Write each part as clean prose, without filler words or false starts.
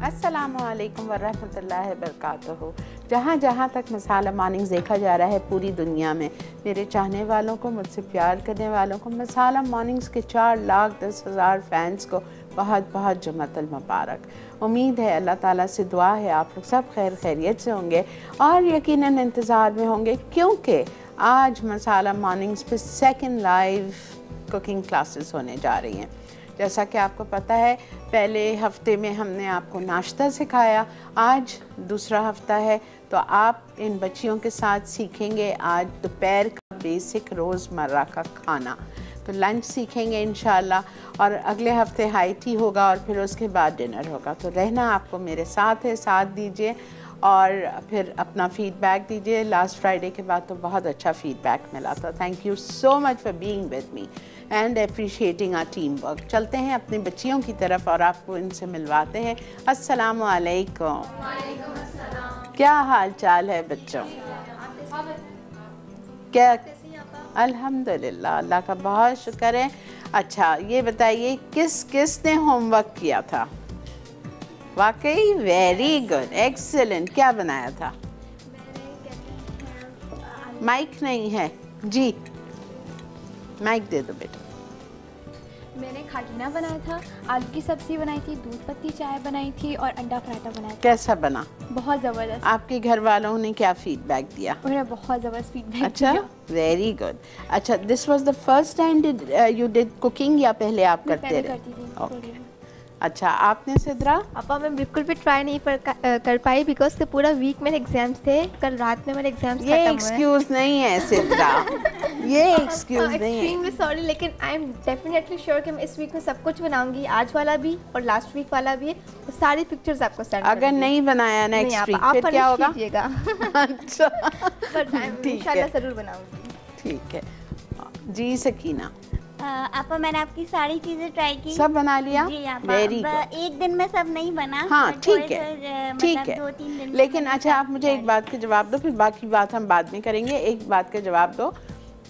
अस्सलामुअलैकुम वरहमतुल्लाहि वबरकातुहू। जहाँ जहाँ तक मसाला मॉर्निंग्स देखा जा रहा है पूरी दुनिया में, मेरे चाहने वालों को, मुझसे प्यार करने वालों को, मसाला मॉर्निंग्स के 4,10,000 फैंस को बहुत बहुत जुम्मतुल मुबारक। उम्मीद है, अल्लाह ताला से दुआ है, आप लोग सब खैर खैरियत से होंगे और यकीनन इंतज़ार में होंगे, क्योंकि आज मसाला मॉर्निंग्स पे सेकंड लाइव कुकिंग क्लासेस होने जा रही हैं। जैसा कि आपको पता है, पहले हफ्ते में हमने आपको नाश्ता सिखाया, आज दूसरा हफ्ता है, तो आप इन बच्चियों के साथ सीखेंगे आज दोपहर का बेसिक रोज़मर्रा का खाना। तो लंच सीखेंगे इंशाल्लाह, और अगले हफ्ते हाई टी होगा और फिर उसके बाद डिनर होगा। तो रहना आपको मेरे साथ है, साथ दीजिए और फिर अपना फ़ीडबैक दीजिए। लास्ट फ्राइडे के बाद तो बहुत अच्छा फ़ीडबैक मिला था। Thank you so much for being with me and appreciating our team work. चलते हैं अपनी बच्चियों की तरफ और आपको इनसे मिलवाते हैं। अस्सलामु अलैकुम। क्या हाल चाल है बच्चों? क्या? अल्हम्दुलिल्लाह, अल्लाह का बहुत शुक्र है। अच्छा, ये बताइए किस किस ने होमवर्क किया था? वाकई वेरी गुड, एक्सीलेंट। क्या बनाया था? माइक नहीं है जी, माइक दे दो बेटा। मैंने खाटीना बनाया था, आलू की सब्ज़ी बनाई थी, दूध पत्ती चाय बनाई थी और अंडा पराठा बनाया था। कैसा बना? बहुत ज़बरदस्त। आपके घर वालों ने क्या फीडबैक दिया? उन्होंने बहुत ज़बरदस्त फीडबैक अच्छा, दिया। Very good. अच्छा, this was the first time you did cooking या पहले आप करते पहले रहे? करती थी Okay. अच्छा, आपने सिद्रा? अपा मैं बिल्कुल भी ट्राई नहीं कर पाई बिकॉज के पूरा वीक मेरे एग्जाम्स थे। कल रात में मेरे एग्जाम्स ये एक्सक्यूज नहीं है सिद्रा, ये एक्सक्यूज नहीं है। एक्सट्रीमली सॉरी, लेकिन आई एम डेफिनेटली श्योर कि मैं इस वीक में सब कुछ बनाऊंगी, आज वाला भी और लास्ट वीक वाला भी। तो सारी पिक्चर्स आपको सेंड अगर नहीं बनाया नेक्स्ट वीक फिर क्या होगा? अच्छा, बट इंशाल्लाह जरूर बनाऊंगी। ठीक है जी। सकीना? आपा मैंने आपकी सारी चीजें ट्राई की, सब बना लिया? जी आपा। Very good. एक दिन में सब नहीं बना। हाँ ठीक है, ठीक है। 2-3 दिन। लेकिन अच्छा, आप मुझे एक बात का जवाब दो, फिर बाकी बात हम बाद में करेंगे। एक बात का जवाब दो,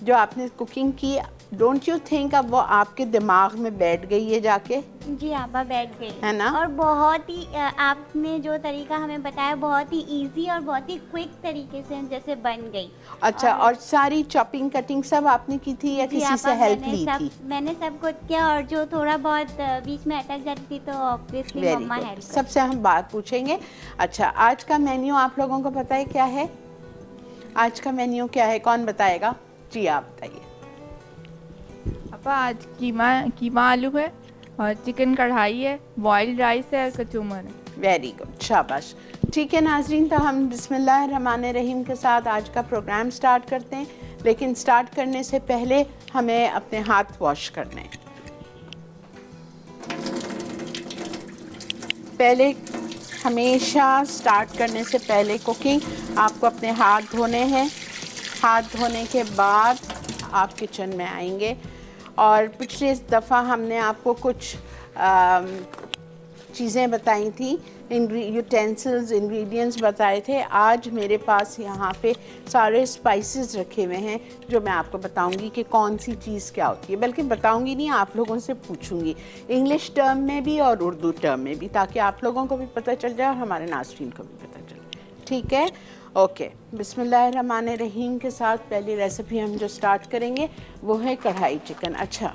जो आपने कुकिंग की, डोंट यू थिंक अब वो आपके दिमाग में बैठ गई है जाके? जी आपा, बैठ गई है ना? और बहुत ही आपने जो तरीका हमें बताया बहुत ही इजी और बहुत ही क्विक तरीके से जैसे बन गई। अच्छा, और सारी चॉपिंग कटिंग सब आपने की थी या किसी से हेल्प ली थी? मैंने सब कुछ किया, और जो थोड़ा बहुत बीच में अटक जाती थी तो ऑब्वियसली मम्मा हेल्प। सबसे हम बात पूछेंगे। अच्छा, आज का मेन्यू आप लोगों को पता है क्या है? आज का मेन्यू क्या है, कौन बताएगा? जी आप बताइए। अपा आज कीमा आलू है और चिकन कढ़ाई है, बॉइल्ड राइस है और कचूमर है। वेरी गुड, शाबाश। ठीक है नाजरीन, तो हम बिस्मिल्लाहिर्रहमानिर्रहीम के साथ आज का प्रोग्राम स्टार्ट करते हैं। लेकिन स्टार्ट करने से पहले हमें अपने हाथ वॉश करने हैं। पहले हमेशा स्टार्ट करने से पहले कुकिंग आपको अपने हाथ धोने हैं। हाथ धोने के बाद आप किचन में आएंगे, और पिछले दफ़ा हमने आपको कुछ चीज़ें बताई थी, यूटेंसिल्स, इंग्रेडिएंट्स बताए थे। आज मेरे पास यहाँ पे सारे स्पाइसेस रखे हुए हैं जो मैं आपको बताऊंगी कि कौन सी चीज़ क्या होती है। बल्कि बताऊंगी नहीं, आप लोगों से पूछूंगी, इंग्लिश टर्म में भी और उर्दू टर्म में भी, ताकि आप लोगों को भी पता चल जाए और हमारे नाज़रीन को भी पता चल जाए। ठीक है, ओके। बिस्मिल्लाहिर्रहमानिर्रहीम के साथ पहली रेसिपी हम जो स्टार्ट करेंगे वो है कढ़ाई चिकन। अच्छा,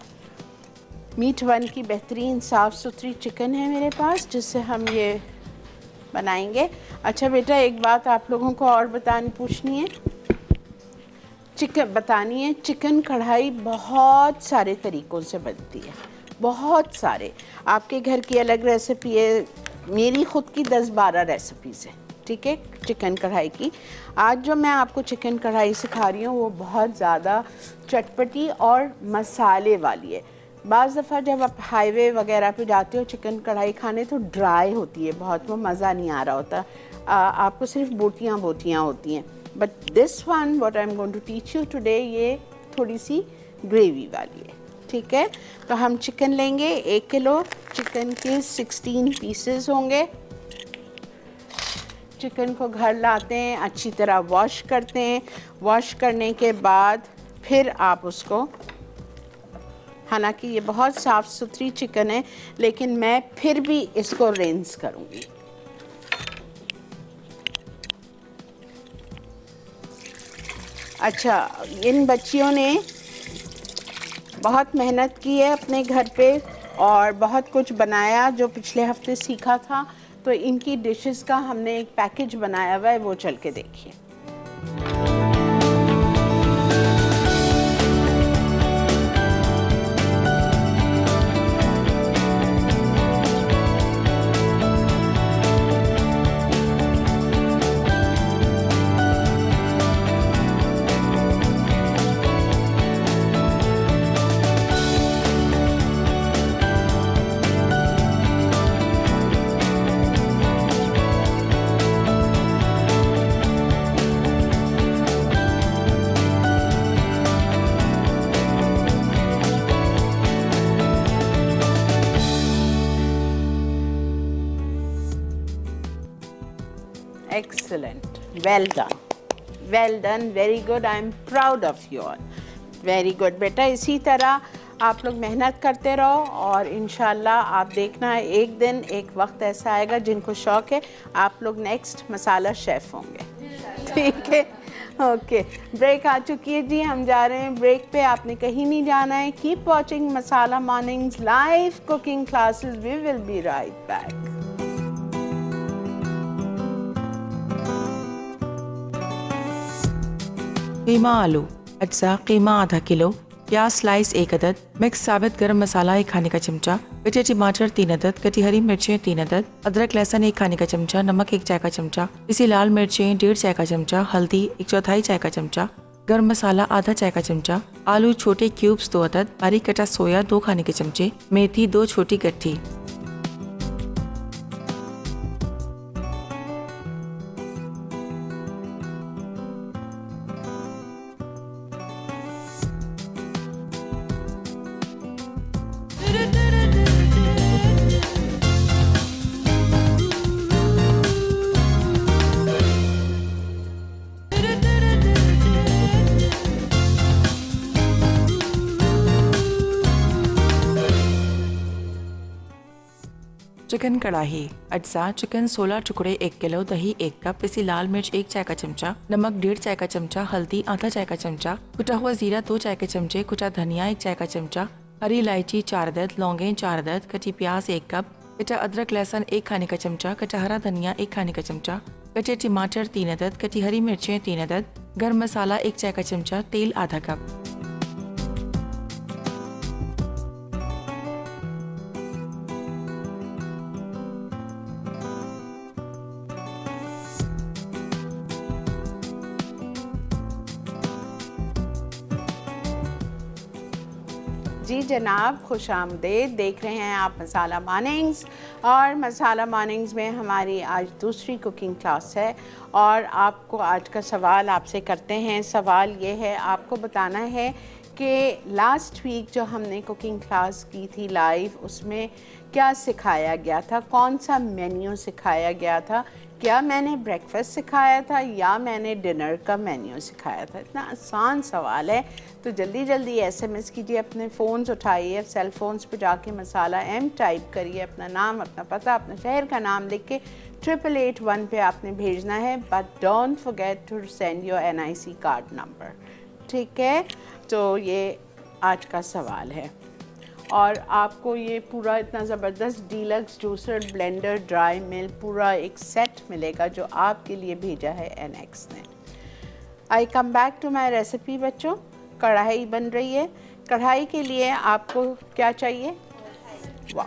मीट वन की बेहतरीन साफ़ सुथरी चिकन है मेरे पास, जिससे हम ये बनाएंगे। अच्छा बेटा, एक बात आप लोगों को और पूछनी है, बतानी है। चिकन कढ़ाई बहुत सारे तरीक़ों से बनती है, बहुत सारे। आपके घर की अलग रेसिपी है, मेरी ख़ुद की 10-12 रेसिपीज़ है, ठीक है, चिकन कढ़ाई की। आज जो मैं आपको चिकन कढ़ाई सिखा रही हूँ वो बहुत ज़्यादा चटपटी और मसाले वाली है। बाज़ दफ़ा जब आप हाईवे वगैरह पे जाते हो चिकन कढ़ाई खाने तो ड्राई होती है बहुत, वो मज़ा नहीं आ रहा होता, आपको सिर्फ बोटियाँ बोटियाँ होती हैं। But this one what I am going to teach you today, ये थोड़ी सी ग्रेवी वाली है, ठीक है। तो हम चिकन लेंगे, 1 किलो चिकन के 16 पीसेस होंगे। चिकन को घर लाते हैं, अच्छी तरह वॉश करते हैं। वॉश करने के बाद फिर आप उसको, हालांकि ये बहुत साफ़ सुथरी चिकन है लेकिन मैं फिर भी इसको रिंस करूँगी, अच्छा, इन बच्चियों ने बहुत मेहनत की है अपने घर पे और बहुत कुछ बनाया जो पिछले हफ्ते सीखा था, तो इनकी डिशेस का हमने एक पैकेज बनाया हुआ है, वो चल के देखिए। Excellent, well done, very good. I am proud of you all. Very good बेटा, इसी तरह आप लोग मेहनत करते रहो और इंशाल्लाह आप देखना है एक दिन एक वक्त ऐसा आएगा जिनको शौक है आप लोग नेक्स्ट मसाला शेफ होंगे। ठीक है, ओके, ब्रेक आ चुकी है जी, हम जा रहे हैं ब्रेक पे। आपने कहीं नहीं जाना है। Keep watching masala mornings live cooking classes, we will be right back. Keema आलू अज्जा कीमा आधा किलो, प्याज स्लाइस 1 अदद, मिक्स साबित गरम मसाला 1 खाने का चमचा, कटे टमाटर 3 अदद, कटी हरी मिर्चें 3 अदद, अदरक लहसुन 1 खाने का चमचा, नमक 1 चाय का चमचा, इसी लाल मिर्चें 1.5 चाय का चमचा, हल्दी 1/4 चाय का चमचा, गरम मसाला आधा चाय का चमचा, आलू छोटे क्यूब्स 2 अदद, बारीक कटा सोया 2 खाने के चमचे, मेथी 2 छोटी गट्ठी। चिकन कढ़ाई अज्जा चिकन 16 टुकड़े 1 किलो, दही 1 कप, पिसी लाल मिर्च 1 चाय का चमचा, नमक 1.5 चाय का चमचा, हल्दी आधा चाय का चमचा, कुटा हुआ जीरा 2 चाय के चमचे, कुटा धनिया 1 चाय का चमचा, हरी इलायची 4 अदद, लौंगें 4 अदद, कटी प्याज 1 कप, कटा अदरक लहसुन 1 खाने का चमचा, कटा हरा धनिया 1 खाने का चमचा, कटे टमाटर 3 अदद, कटी हरी मिर्चें 3 अदद, गर्म मसाला 1 चाय का चमचा, तेल आधा कप। जी जनाब, खुश आमदेद। देख रहे हैं आप मसाला मॉर्निंग्स, और मसाला मॉर्निंग्स में हमारी आज दूसरी कुकिंग क्लास है और आपको आज का सवाल आपसे करते हैं। सवाल ये है, आपको बताना है कि लास्ट वीक जो हमने कुकिंग क्लास की थी लाइव, उसमें क्या सिखाया गया था, कौन सा मेन्यू सिखाया गया था। क्या मैंने ब्रेकफास्ट सिखाया था या मैंने डिनर का मेन्यू सिखाया था। इतना आसान सवाल है, तो जल्दी जल्दी SMS कीजिए, अपने फ़ोन्स उठाइए, सेल फोन्स पे जाके मसाला M टाइप करिए, अपना नाम, अपना पता, अपना शहर का नाम लिख के 8881 पे आपने भेजना है। But don't forget to send your NIC card number. ठीक है, तो ये आज का सवाल है। और आपको ये पूरा इतना ज़बरदस्त डीलक्स जूसर, ब्लेंडर, ड्राई मिल, पूरा एक सेट मिलेगा जो आपके लिए भेजा है NX ने। I come back to my recipe बच्चों। कढ़ाई बन रही है। कढ़ाई के लिए आपको क्या चाहिए? वाह,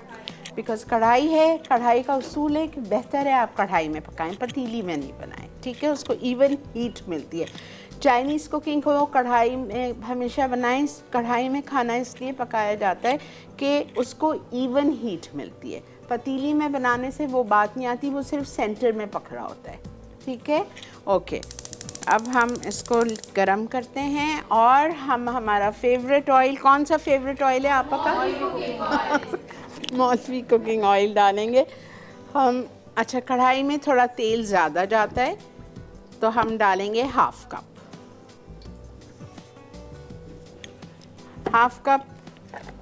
बिकॉज़ कढ़ाई है, कढ़ाई का उसूल है कि बेहतर है आप कढ़ाई में पकाएं, पतीली में नहीं बनाएं। ठीक है, उसको इवन हीट मिलती है। चाइनीज़ कुकिंग को कढ़ाई में हमेशा बनाएं। कढ़ाई में खाना इसलिए पकाया जाता है कि उसको इवन हीट मिलती है। पतीली में बनाने से वो बात नहीं आती, वो सिर्फ सेंटर में पक रहा होता है। ठीक है, ओके। अब हम इसको गरम करते हैं और हम हमारा फेवरेट ऑयल, कौन सा फेवरेट ऑयल है आपका? मौलवी कुकिंग ऑयल डालेंगे हम। अच्छा, कढ़ाई में थोड़ा तेल ज़्यादा जाता है तो हम डालेंगे हाफ कप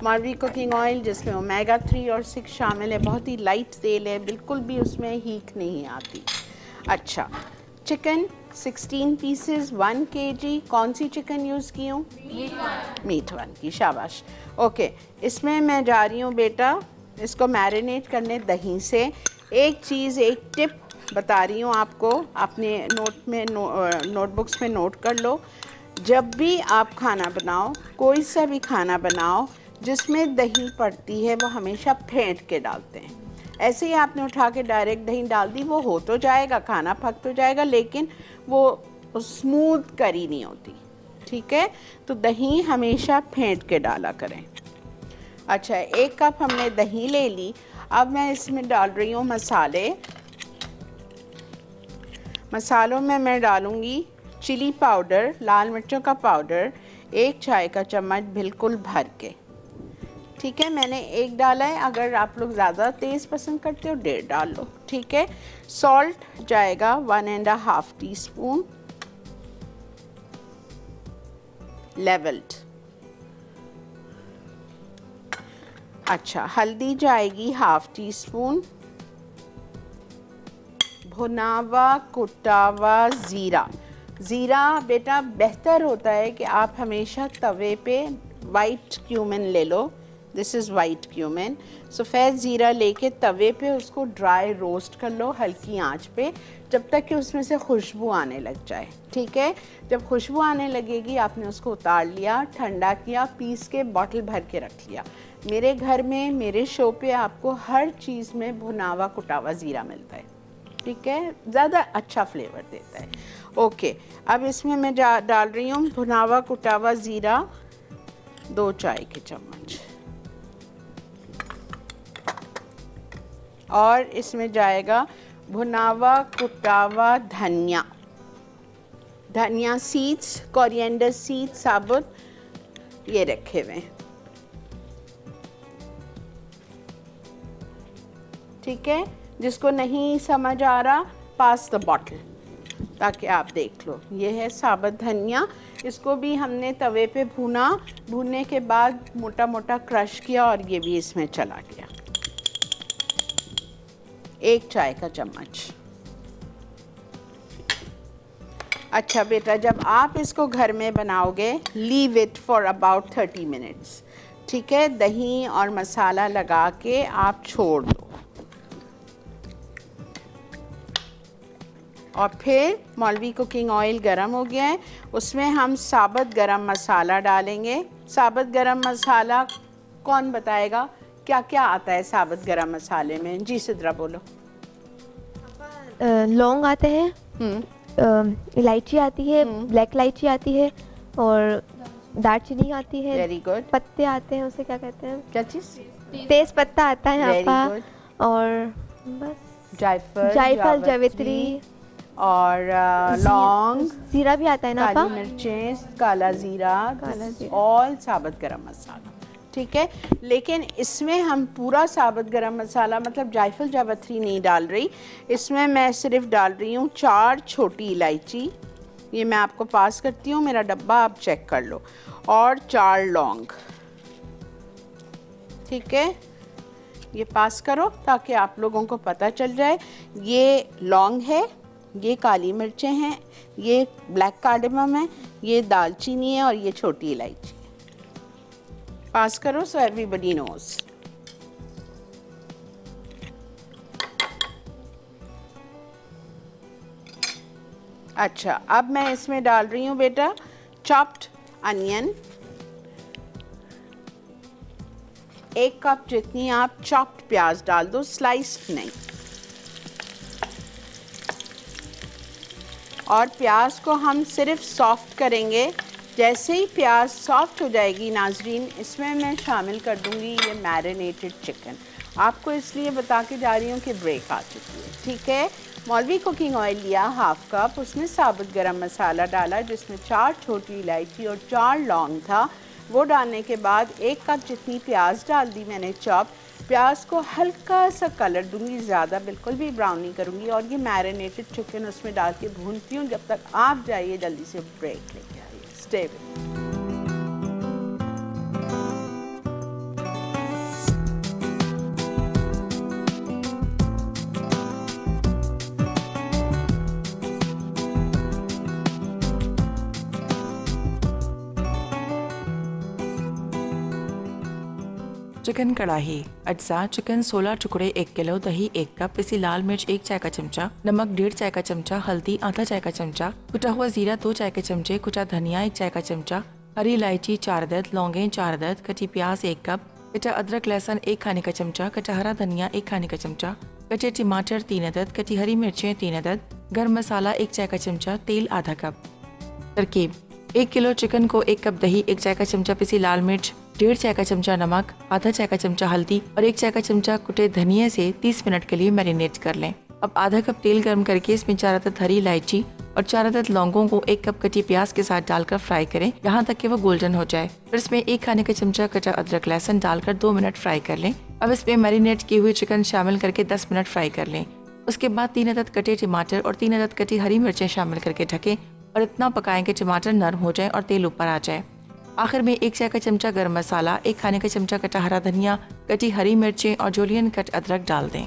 मौलवी कुकिंग ऑयल, जिसमें ओमेगा 3 और 6 शामिल है। बहुत ही लाइट तेल है, बिल्कुल भी उसमें हीट नहीं आती। अच्छा, चिकन 16 पीसेस 1 kg। कौन सी चिकन यूज़ की हूँ? मीट वन की, शाबाश। ओके, इसमें मैं जा रही हूँ बेटा इसको मैरिनेट करने दही से। एक चीज़, एक टिप बता रही हूँ आपको, अपने नोटबुक्स में नोट कर लो। जब भी आप खाना बनाओ, कोई सा भी खाना बनाओ जिसमें दही पड़ती है, वो हमेशा फेंट के डालते हैं। ऐसे ही आपने उठा के डायरेक्ट दही डाल दी, वो हो तो जाएगा, खाना पक तो जाएगा, लेकिन वो स्मूथ करी नहीं होती। ठीक है, तो दही हमेशा फेंट के डाला करें। अच्छा, 1 कप हमने दही ले ली। अब मैं इसमें डाल रही हूँ मसाले। मसालों में मैं डालूँगी चिली पाउडर, लाल मिर्चों का पाउडर 1 चाय का चम्मच बिल्कुल भर के। ठीक है, मैंने 1 डाला है, अगर आप लोग ज़्यादा तेज़ पसंद करते हो 1.5 डाल लो। ठीक है, सॉल्ट जाएगा 1.5 टीस्पून लेवल्ड। अच्छा, हल्दी जाएगी 1/2 टीस्पून। भुनावा कुटावा ज़ीरा। ज़ीरा बेटा बेहतर होता है कि आप हमेशा तवे पे वाइट क्यूमिन ले लो। This is white cumin. सफ़ेद ज़ीरा लेके तवे पे उसको ड्राई रोस्ट कर लो हल्की आंच पे, जब तक कि उसमें से खुशबू आने लग जाए। ठीक है, जब खुशबू आने लगेगी आपने उसको उतार लिया, ठंडा किया, पीस के बॉटल भर के रख लिया। मेरे घर में, मेरे शो पे आपको हर चीज़ में भुनावा कुटावा ज़ीरा मिलता है। ठीक है, ज़्यादा अच्छा फ्लेवर देता है। ओके, अब इसमें मैं डाल रही हूँ भुनावा कुटावा ज़ीरा 2 चाय के चम्मच, और इसमें जाएगा भुनावा कुटावा धनिया, धनिया सीड्स, कोरिएंडर सीड्स साबुत ये रखे हुए हैं। ठीक है, जिसको नहीं समझ आ रहा पास द बॉटल, ताकि आप देख लो। ये है साबुत धनिया, इसको भी हमने तवे पे भुना, भुनने के बाद मोटा मोटा क्रश किया और ये भी इसमें चला गया। 1 चाय का चम्मच। अच्छा बेटा, जब आप इसको घर में बनाओगे, leave it for about 30 minutes. ठीक है, दही और मसाला लगा के आप छोड़ दो, और फिर मौलवी कुकिंग ऑयल गरम हो गया है, उसमें हम साबुत गरम मसाला डालेंगे। साबुत गरम मसाला कौन बताएगा क्या क्या आता है साबुत गरम मसाले में? जी सिद्रा बोलो। लौंग आते हैं, इलायची आती है, ब्लैक इलायची आती है, और दालचीनी आती है। Very good. पत्ते आते हैं, उसे क्या कहते हैं? क्या चीज़? तेज पत्ता आता है Very यहाँ good. पर, और बस जायफल, जायफल, जावित्री और लौंग, जीरा भी आता है ना काली आपा? मिर्चें, काला जीरा, ऑल साबुत गरम मसाला। ठीक है, लेकिन इसमें हम पूरा साबुत गरम मसाला मतलब जायफल जावित्री नहीं डाल रही। इसमें मैं सिर्फ डाल रही हूँ 4 छोटी इलायची, ये मैं आपको पास करती हूँ, मेरा डब्बा आप चेक कर लो, और 4 लौंग। ठीक है, ये पास करो ताकि आप लोगों को पता चल जाए। ये लौंग है, ये काली मिर्चें हैं, ये ब्लैक कार्डेमम है, ये दालचीनी है, और ये छोटी इलायची। पास करो सो एवरीबडी नोज। अच्छा, अब मैं इसमें डाल रही हूँ बेटा चॉप्ड अनियन। 1 कप जितनी आप चॉप्ड प्याज डाल दो, स्लाइस्ड नहीं। और प्याज को हम सिर्फ सॉफ्ट करेंगे। जैसे ही प्याज सॉफ्ट हो जाएगी नाजरीन, इसमें मैं शामिल कर दूंगी ये मैरिनेटेड चिकन। आपको इसलिए बता के जा रही हूँ कि ब्रेक आ चुकी है। ठीक है, मौलवी कुकिंग ऑयल लिया 1/2 कप, उसमें साबुत गरम मसाला डाला जिसमें 4 छोटी इलायची और 4 लौंग था। वो डालने के बाद 1 कप जितनी प्याज डाल दी मैंने चॉप। प्याज को हल्का सा कलर दूंगी, ज़्यादा बिल्कुल भी ब्राउन नहीं करूँगी, और ये मैरिनेटेड चिकन उसमें डाल के भूनती हूँ जब तक आप जाइए जल्दी से ब्रेक लेके आइए। Stay with me. चिकन कढ़ाई। अज्जा चिकन 16 टुकड़े 1 किलो, दही 1 कप, पिसी लाल मिर्च 1 चाय का चमचा, नमक 1.5 चाय का चमचा, हल्दी आधा चाय का चमचा, कुटा हुआ जीरा 2 चाय के चमचे, कुटा धनिया 1 चाय का चमचा, हरी इलायची 4 अदद, लौंगे 4 अदद, कटी प्याज 1 कप, कटा अदरक लहसुन 1 खाने का चमचा, कटा हरा धनिया 1 खाने का चमचा, कटे टमाटर 3 अदद, कटी हरी मिर्चें 3 अदद, गर्म मसाला 1 चाय का चमचा, तेल आधा कप। तरकीब: 1 किलो चिकन को 1 कप दही, 1 चाय का चमचा पिसी लाल मिर्च, 1.5 चाय का चमचा नमक, आधा चाय का चमचा हल्दी और 1 चाय का चमचा कुटे धनिया से 30 मिनट के लिए मैरिनेट कर लें। अब आधा कप तेल गर्म करके इसमें 4 अदद हरी इलायची और 4 अदद लौंगों को 1 कप कटी प्याज के साथ डालकर फ्राई करें यहाँ तक कि वो गोल्डन हो जाए। फिर इसमें 1 खाने का चमचा कटा अदरक लहसुन डालकर 2 मिनट फ्राई कर लें। अब इसमें मैरिनेट किए हुए चिकन शामिल करके 10 मिनट फ्राई कर लें। उसके बाद 3 अदद कटे टमाटर और 3 अदद कटी हरी मिर्चें शामिल करके ढकें और इतना पकाएं कि टमाटर नरम हो जाए और तेल ऊपर आ जाए। आखिर में 1 चाय का चमचा गरम मसाला, 1 खाने का चमचा कटा हरा धनिया, कटी हरी मिर्चें और जूलियन कट अदरक डाल दें।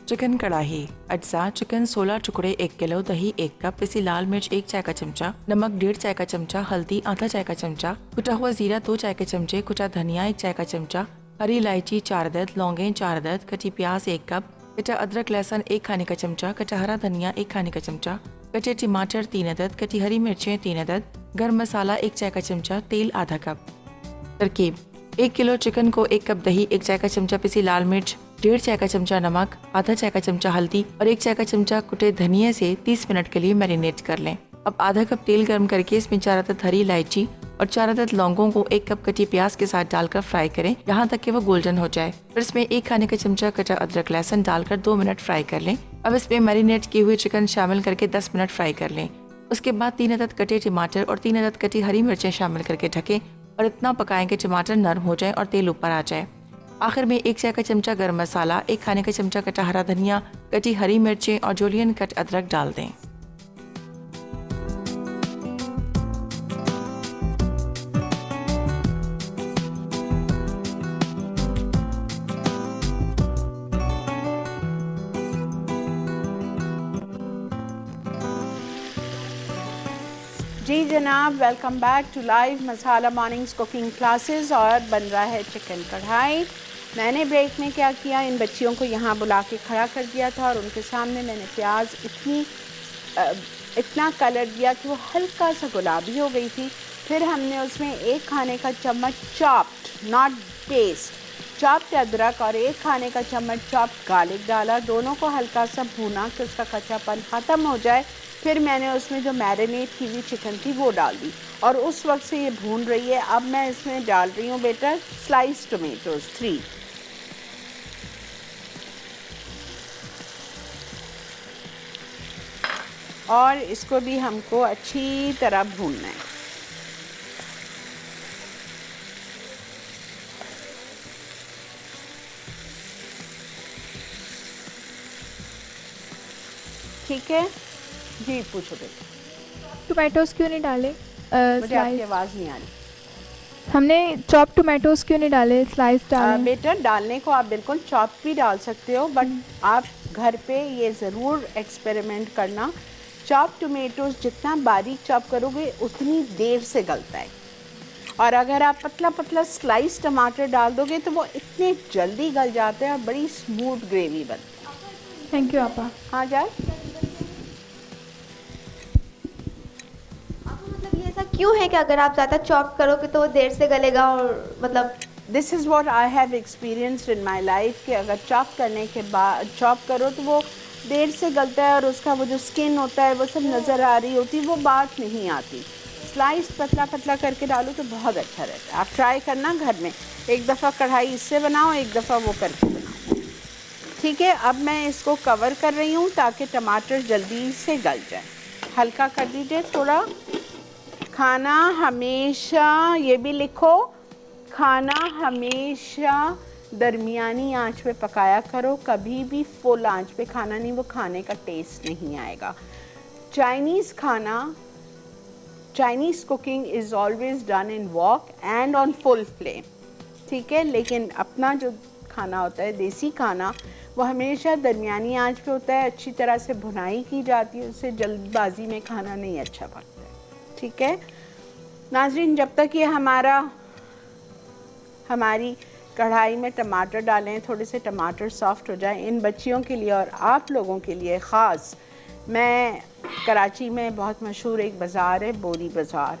चिकन कढ़ाई। अज्जा चिकन 16 टुकड़े 1 किलो, दही 1 कप, पिसी लाल मिर्च 1 चाय का चमचा, नमक 1.5 चाय का चमचा, हल्दी आधा चाय का चमचा, कुटा हुआ जीरा 2 चाय के चमचे, कुटा धनिया 1 चाय का चमचा, हरी इलायची 4 अदद, लौंगे 4 अदद, कटी प्याज 1 कप, कटा अदरक लहसुन 1 खाने का चमचा, कटा हरा धनिया 1 खाने का चमचा, कटे टमाटर 3 अदद, कटी हरी मिर्चें 3 अदद, गर्म मसाला 1 चाय का चमचा, तेल आधा कप। तरकीब: 1 किलो चिकन को 1 कप दही, 1 चाय का चमचा पिसी लाल मिर्च, 1.5 चाय का चमचा नमक, आधा चाय का चमचा हल्दी और 1 चाय का चमचा कुटे धनिया से 30 मिनट के लिए मैरिनेट कर लें। अब आधा कप तेल गर्म करके इसमें 4 अदद हरी इलायची और 4 अदद लौंगों को 1 कप कटी प्याज के साथ डालकर फ्राई करें यहाँ तक कि वो गोल्डन हो जाए। फिर इसमें 1 खाने का चमचा कटा अदरक लहसुन डालकर 2 मिनट फ्राई कर लें। अब इसमें मैरिनेट किए हुए चिकन शामिल करके 10 मिनट फ्राई कर लें। उसके बाद 3 अदद कटे टमाटर और 3 अदद कटी हरी मिर्चें शामिल करके ढकें और इतना पकाएं कि टमाटर नरम हो जाए और तेल ऊपर आ जाए। आखिर में 1 चाय का चमचा गरम मसाला, 1 खाने का चमचा कटा हरा धनिया, कटी हरी मिर्चें और जूलियन कट अदरक डाल दें। जी जनाब, welcome back to live Masala Mornings cooking classes. और बन रहा है चिकन कढ़ाई। मैंने ब्रेक में क्या किया, इन बच्चियों को यहाँ बुला के खड़ा कर दिया था और उनके सामने मैंने प्याज इतना कलर दिया कि वो हल्का सा गुलाबी हो गई थी। फिर हमने उसमें 1 खाने का चम्मच चॉप्ड, नॉट पेस्ट, चॉप्ड अदरक और 1 खाने का चम्मच चॉप्ड गार्लिक डाला। दोनों को हल्का सा भूना कि उसका कच्चापन ख़त्म हो जाए। फिर मैंने उसमें जो मैरिनेट की हुई चिकन थी वो डाल दी और उस वक्त से ये भून रही है। अब मैं इसमें डाल रही हूँ बेटा स्लाइस टोमेटोज़ 3। और इसको भी हमको अच्छी तरह भूनना है। ठीक है जी, पूछो बेटा। टोमेटोज़ क्यों नहीं डाले? मुझे आपकी आवाज़ नहीं आ रही। हमने चॉप टोमेटोज़ क्यों नहीं डाले, स्लाइस डाले? बेटा डालने को आप बिल्कुल चॉप भी डाल सकते हो, बट आप घर पे ये ज़रूर एक्सपेरिमेंट करना। चॉप टोमेटोज़ जितना बारीक चॉप करोगे उतनी देर से गलता है, और अगर आप पतला पतला स्लाइस टमाटर डाल दोगे तो वो इतने जल्दी गल जाते हैं और बड़ी स्मूथ ग्रेवी बनती है। थैंक यू आपा। हाँ जाए। मतलब ये ऐसा क्यों है कि अगर आप ज़्यादा चॉप करोगे तो वो देर से गलेगा, और मतलब this is what I have experienced in my life कि अगर चॉप करने के बाद चॉप करो तो वो देर से गलता है और उसका वो जो स्किन होता है वो सब नज़र आ रही होती, वो बात नहीं आती। स्लाइस पतला पतला करके डालो तो बहुत अच्छा रहता है। आप ट्राई करना घर में, एक दफ़ा कढ़ाई इससे बनाओ, एक दफ़ा वो करके बनाओ। ठीक है, अब मैं इसको कवर कर रही हूँ ताकि टमाटर जल्दी से गल जाए। हल्का कर दीजिए थोड़ा। खाना हमेशा ये भी लिखो, खाना हमेशा दरमियानी आंच पे पकाया करो, कभी भी फुल आंच पे खाना नहीं, वो खाने का टेस्ट नहीं आएगा। चाइनीज़ खाना, Chinese cooking is always done in walk and on full flame, ठीक है। लेकिन अपना जो खाना होता है देसी खाना, वो हमेशा दरमियानी आंच पे होता है, अच्छी तरह से भुनाई की जाती है, उससे जल्दबाजी में खाना नहीं अच्छा पकता है, ठीक है। नाज़रीन, जब तक ये हमारी कढ़ाई में टमाटर डालें, थोड़े से टमाटर सॉफ्ट हो जाएं, इन बच्चियों के लिए और आप लोगों के लिए ख़ास, मैं कराची में बहुत मशहूर एक बाज़ार है, बोरी बाज़ार,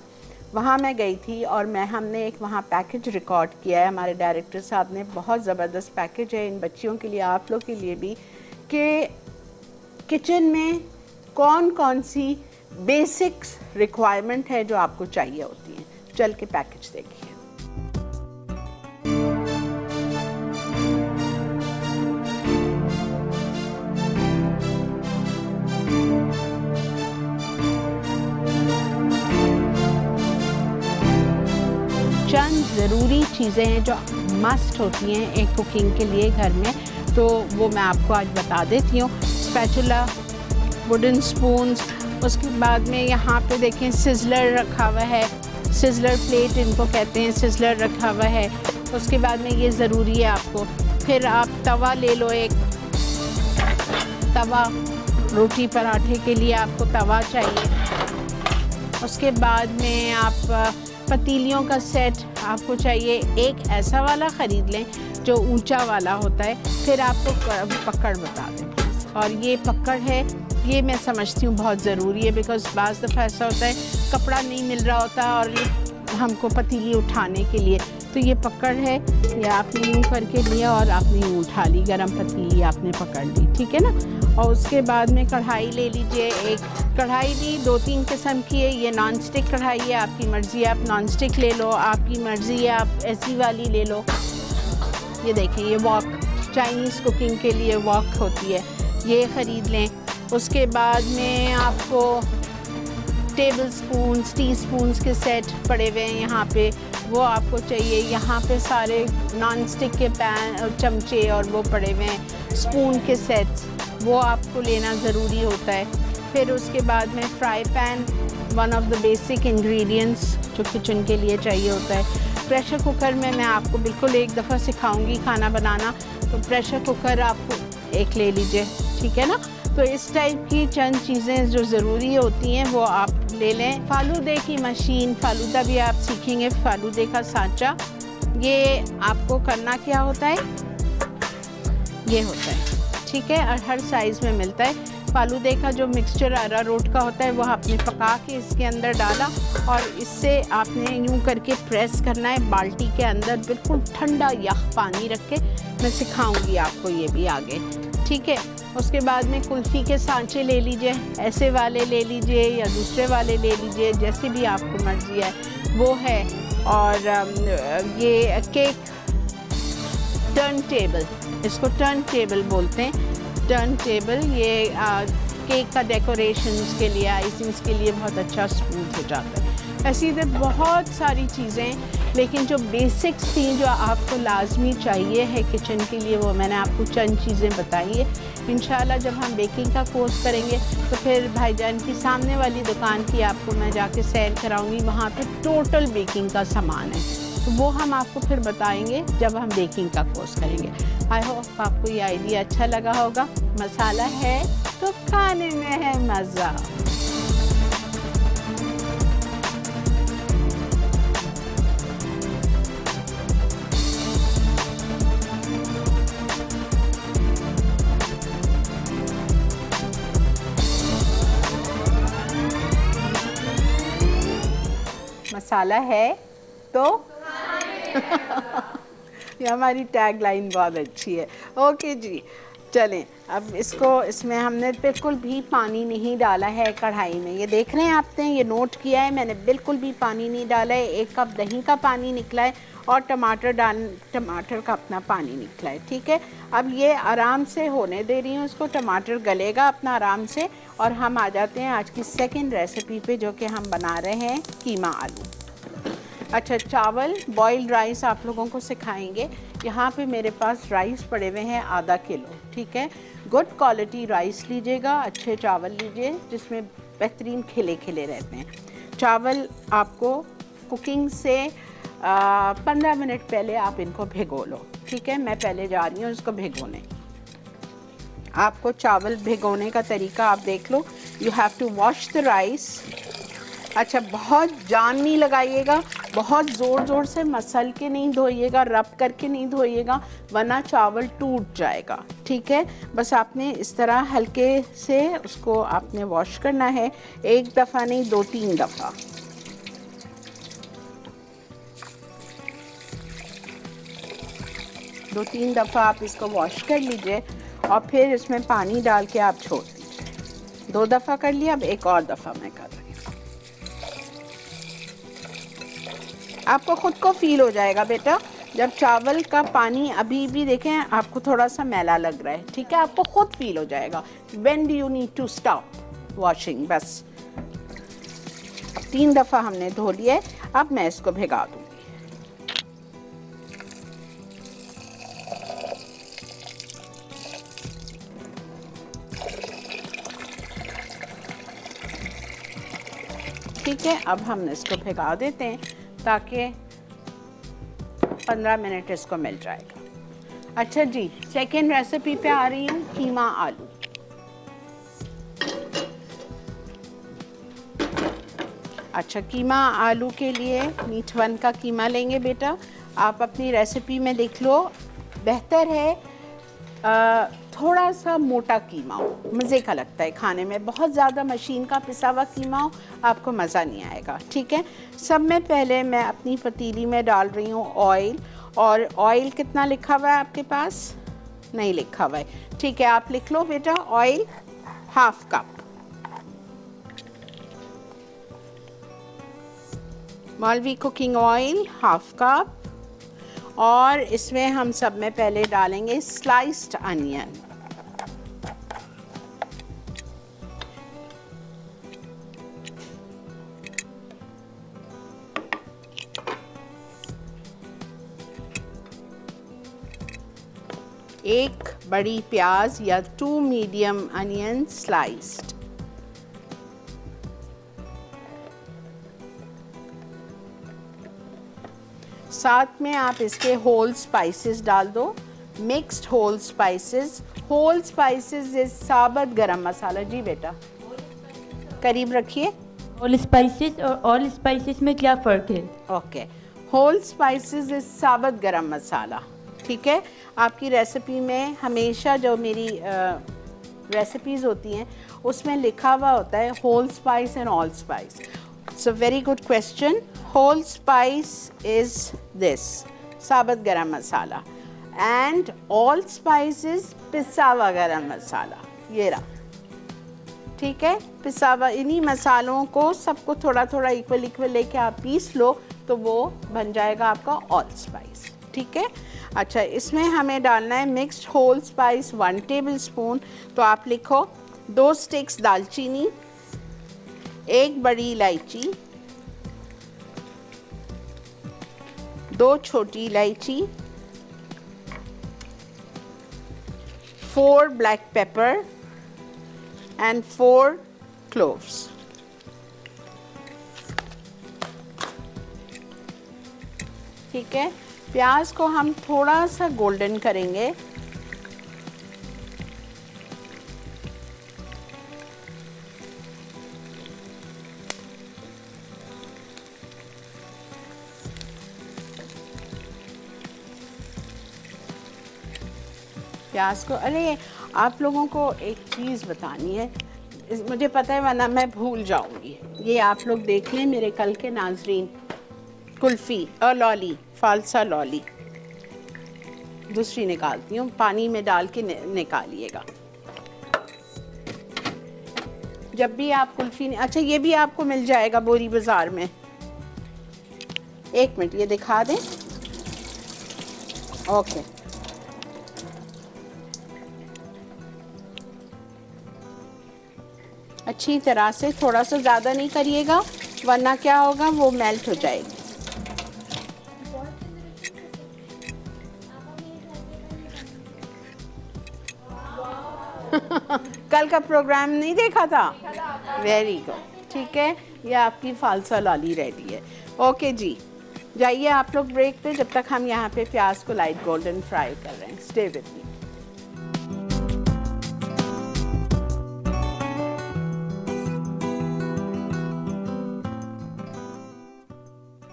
वहाँ मैं गई थी और हमने एक वहाँ पैकेज रिकॉर्ड किया है, हमारे डायरेक्टर साहब ने। बहुत ज़बरदस्त पैकेज है इन बच्चियों के लिए, आप लोग के लिए भी, कि किचन में कौन कौन सी बेसिक्स रिक्वायरमेंट है जो आपको चाहिए होती हैं। चल के पैकेज देखिए। चंद ज़रूरी चीज़ें हैं जो मस्ट होती हैं एक कुकिंग के लिए घर में, तो वो मैं आपको आज बता देती हूँ। स्पैचुला, वुडन स्पून्स, उसके बाद में यहाँ पे देखें सिजलर रखा हुआ है, सिजलर प्लेट इनको कहते हैं, सिजलर रखा हुआ है। उसके बाद में ये ज़रूरी है आपको। फिर आप तवा ले लो, एक तवा, रोटी पराठे के लिए आपको तवा चाहिए। उसके बाद में आप पतीलियों का सेट आपको चाहिए, एक ऐसा वाला ख़रीद लें जो ऊंचा वाला होता है। फिर आपको पकड़ बता दें, और ये पकड़ है, ये मैं समझती हूँ बहुत ज़रूरी है, बिकॉज़ बाज़ दफ़ा ऐसा होता है कपड़ा नहीं मिल रहा होता और ये हमको पतीली उठाने के लिए, तो ये पकड़ है, ये आपने यूँ करके लिया और आपने यूँ उठा ली, गरम पतीली आपने पकड़ ली, ठीक है ना। और उसके बाद में कढ़ाई ले लीजिए, एक कढ़ाई भी 2-3 किस्म की है, ये नॉन स्टिक कढ़ाई है, आपकी मर्ज़ी है, आप नॉन स्टिक ले लो, आपकी मर्ज़ी है आप ऐसी वाली ले लो। ये देखें, ये वॉक, चाइनीज़ कुकिंग के लिए वॉक होती है, ये ख़रीद लें। उसके बाद में आपको टेबल स्पून्स, टी स्पून्स के सेट पड़े हुए हैं यहाँ पे, वो आपको चाहिए। यहाँ पे सारे नॉन स्टिक के पैन और चमचे और वो पड़े हुए हैं, स्पून के सेट्स, वो आपको लेना ज़रूरी होता है। फिर उसके बाद में fry pan, one of the basic ingredients जो किचन के लिए चाहिए होता है। प्रेशर कुकर में मैं आपको बिल्कुल एक दफ़ा सिखाऊंगी खाना बनाना, तो प्रेशर कुकर आपको एक ले लीजिए, ठीक है ना। तो इस टाइप की चंद चीज़ें जो ज़रूरी होती हैं वो आप ले लें। फालूदे की मशीन, फालूदा भी आप सीखेंगे, फालूदे का सांचा, ये आपको करना क्या होता है, ये होता है, ठीक है, और हर साइज़ में मिलता है। फालूदे का जो मिक्सचर अरारोट का होता है वो आपने पका के इसके अंदर डाला और इससे आपने यूं करके प्रेस करना है बाल्टी के अंदर, बिल्कुल ठंडा यख पानी रख के। मैं सिखाऊंगी आपको ये भी आगे, ठीक है। उसके बाद में कुल्फ़ी के सांचे ले लीजिए, ऐसे वाले ले लीजिए या दूसरे वाले ले लीजिए, जैसे भी आपको मर्ज़ी है वो है। और ये केक टर्न टेबल, इसको टर्न टेबल बोलते हैं, टर्न टेबल, ये केक का डेकोरेशंस के लिए, आइसिंग्स के लिए बहुत अच्छा स्मूथ हो जाता है। ऐसी तो बहुत सारी चीज़ें, लेकिन जो बेसिक्स थी जो आपको लाजमी चाहिए है किचन के लिए, वो मैंने आपको चंद चीज़ें बताई है। इंशाल्लाह जब हम बेकिंग का कोर्स करेंगे तो फिर भाईजान की सामने वाली दुकान की आपको मैं जाके सैर कराऊंगी, वहाँ पे टोटल बेकिंग का सामान है, तो वो हम आपको फिर बताएंगे जब हम बेकिंग का कोर्स करेंगे। आई होप आपको ये आइडिया अच्छा लगा होगा। मसाला है तो खाने में है मज़ा। मसाला है तो ये हमारी टैग लाइन बहुत अच्छी है। ओके जी, चलें अब इसमें हमने बिल्कुल भी पानी नहीं डाला है कढ़ाई में। ये देख रहे हैं आपने, ये नोट किया है मैंने, बिल्कुल भी पानी नहीं डाला है। 1 कप दही का पानी निकला है और टमाटर का अपना पानी निकला है, ठीक है। अब ये आराम से होने दे रही हूँ इसको, टमाटर गलेगा अपना आराम से। और हम आ जाते हैं आज की सेकंड रेसिपी पे, जो कि हम बना रहे हैं कीमा आलू। अच्छा, चावल बॉइल्ड राइस आप लोगों को सिखाएंगे। यहाँ पे मेरे पास राइस पड़े हुए हैं आधा किलो, ठीक है। गुड क्वालिटी राइस लीजिएगा, अच्छे चावल लीजिए जिसमें बेहतरीन खिले खिले रहते हैं। चावल आपको कुकिंग से 15 मिनट पहले आप इनको भिगो लो, ठीक है। मैं पहले जा रही हूँ इसको भिगोने। आपको चावल भिगोने का तरीका आप देख लो। You have to wash the rice. अच्छा, बहुत जान नहीं लगाइएगा, बहुत ज़ोर ज़ोर से मसल के नहीं धोइएगा, रब करके नहीं धोइएगा, वरना चावल टूट जाएगा, ठीक है। बस आपने इस तरह हल्के से उसको आपने वॉश करना है, एक दफ़ा नहीं 2-3 दफ़ा। दो तीन दफ़ा आप इसको वॉश कर लीजिए और फिर इसमें पानी डाल के आप छोड़ दीजिए। 2 दफ़ा कर लिया, अब एक और दफ़ा मैं कर रही हूँ। आपको ख़ुद को फील हो जाएगा बेटा, जब चावल का पानी अभी भी देखें आपको थोड़ा सा मैला लग रहा है, ठीक है, आपको खुद फील हो जाएगा। When do you need to stop washing. बस 3 दफ़ा हमने धो लिया है, अब मैं इसको भिगा दूँगी। ठीक है, अब हम इसको भिगा देते हैं ताकि 15 मिनट इसको मिल जाएगा। अच्छा जी, सेकेंड रेसिपी पे आ रही हूँ, कीमा आलू। अच्छा, कीमा आलू के लिए मीठ वन का कीमा लेंगे बेटा। आप अपनी रेसिपी में देख लो, बेहतर है थोड़ा सा मोटा कीमा हो, मज़े का लगता है खाने में। बहुत ज़्यादा मशीन का पिसा हुआ कीमा हो आपको मज़ा नहीं आएगा, ठीक है। सब में पहले मैं अपनी पतीली में डाल रही हूँ ऑयल, और ऑयल कितना लिखा हुआ है आपके पास? नहीं लिखा हुआ है, ठीक है, आप लिख लो बेटा। ऑयल 1/2 कप, मौलवी कुकिंग ऑयल 1/2 कप। और इसमें हम सब में पहले डालेंगे स्लाइस्ड अनियन। एक बड़ी प्याज या 2 मीडियम अनियन स्लाइस्ड। साथ में आप इसके होल स्पाइसेस डाल दो, mixed whole spices. Whole spices is साबुत गरम मसाला। जी बेटा, करीब रखिए। होल स्पाइसेस और ऑल स्पाइसेस में क्या फ़र्क है? ओके, होल स्पाइसेस इज साबुत गरम मसाला, ठीक है। आपकी रेसिपी में हमेशा जो मेरी रेसिपीज़ होती हैं उसमें लिखा हुआ होता है whole spice and all spice. So very good question. Whole spice is this साबुत garam masala, and all spice is पिसा हुआ गरम मसाला। ये रहा, ठीक है। पिसा हुआ, इन्हीं मसालों को सबको थोड़ा थोड़ा इक्वल इक्वल लेके आप पीस लो तो वो बन जाएगा आपका ऑल स्पाइस, ठीक है। अच्छा, इसमें हमें डालना है mixed whole spice 1 tablespoon. तो आप लिखो 2 स्टिक्स दालचीनी, 1 बड़ी इलायची, 2 छोटी इलायची, 4 ब्लैक पेपर एंड 4 क्लोव्स। ठीक है, प्याज को हम थोड़ा सा गोल्डन करेंगे। प्याज को, अरे आप लोगों को एक चीज़ बतानी है, मुझे पता है वरना मैं भूल जाऊंगी। ये आप लोग देख लें मेरे कल के नाजरीन, कुल्फ़ी और लॉली, फालसा लॉली दूसरी निकालती हूँ, पानी में डाल के निकालिएगा जब भी आप कुल्फ़ी। अच्छा, ये भी आपको मिल जाएगा बोरी बाज़ार में। 1 मिनट ये दिखा दें। ओके, अच्छी तरह से, थोड़ा सा ज़्यादा नहीं करिएगा वरना क्या होगा, वो मेल्ट हो जाएगी। कल का प्रोग्राम नहीं देखा था? वेरी गुड, ठीक है, ये आपकी फालसा लॉली रेडी है। ओके जी, जाइए आप लोग ब्रेक पे, जब तक हम यहाँ पे प्याज को लाइट गोल्डन फ्राई कर रहे हैं। Stay with me.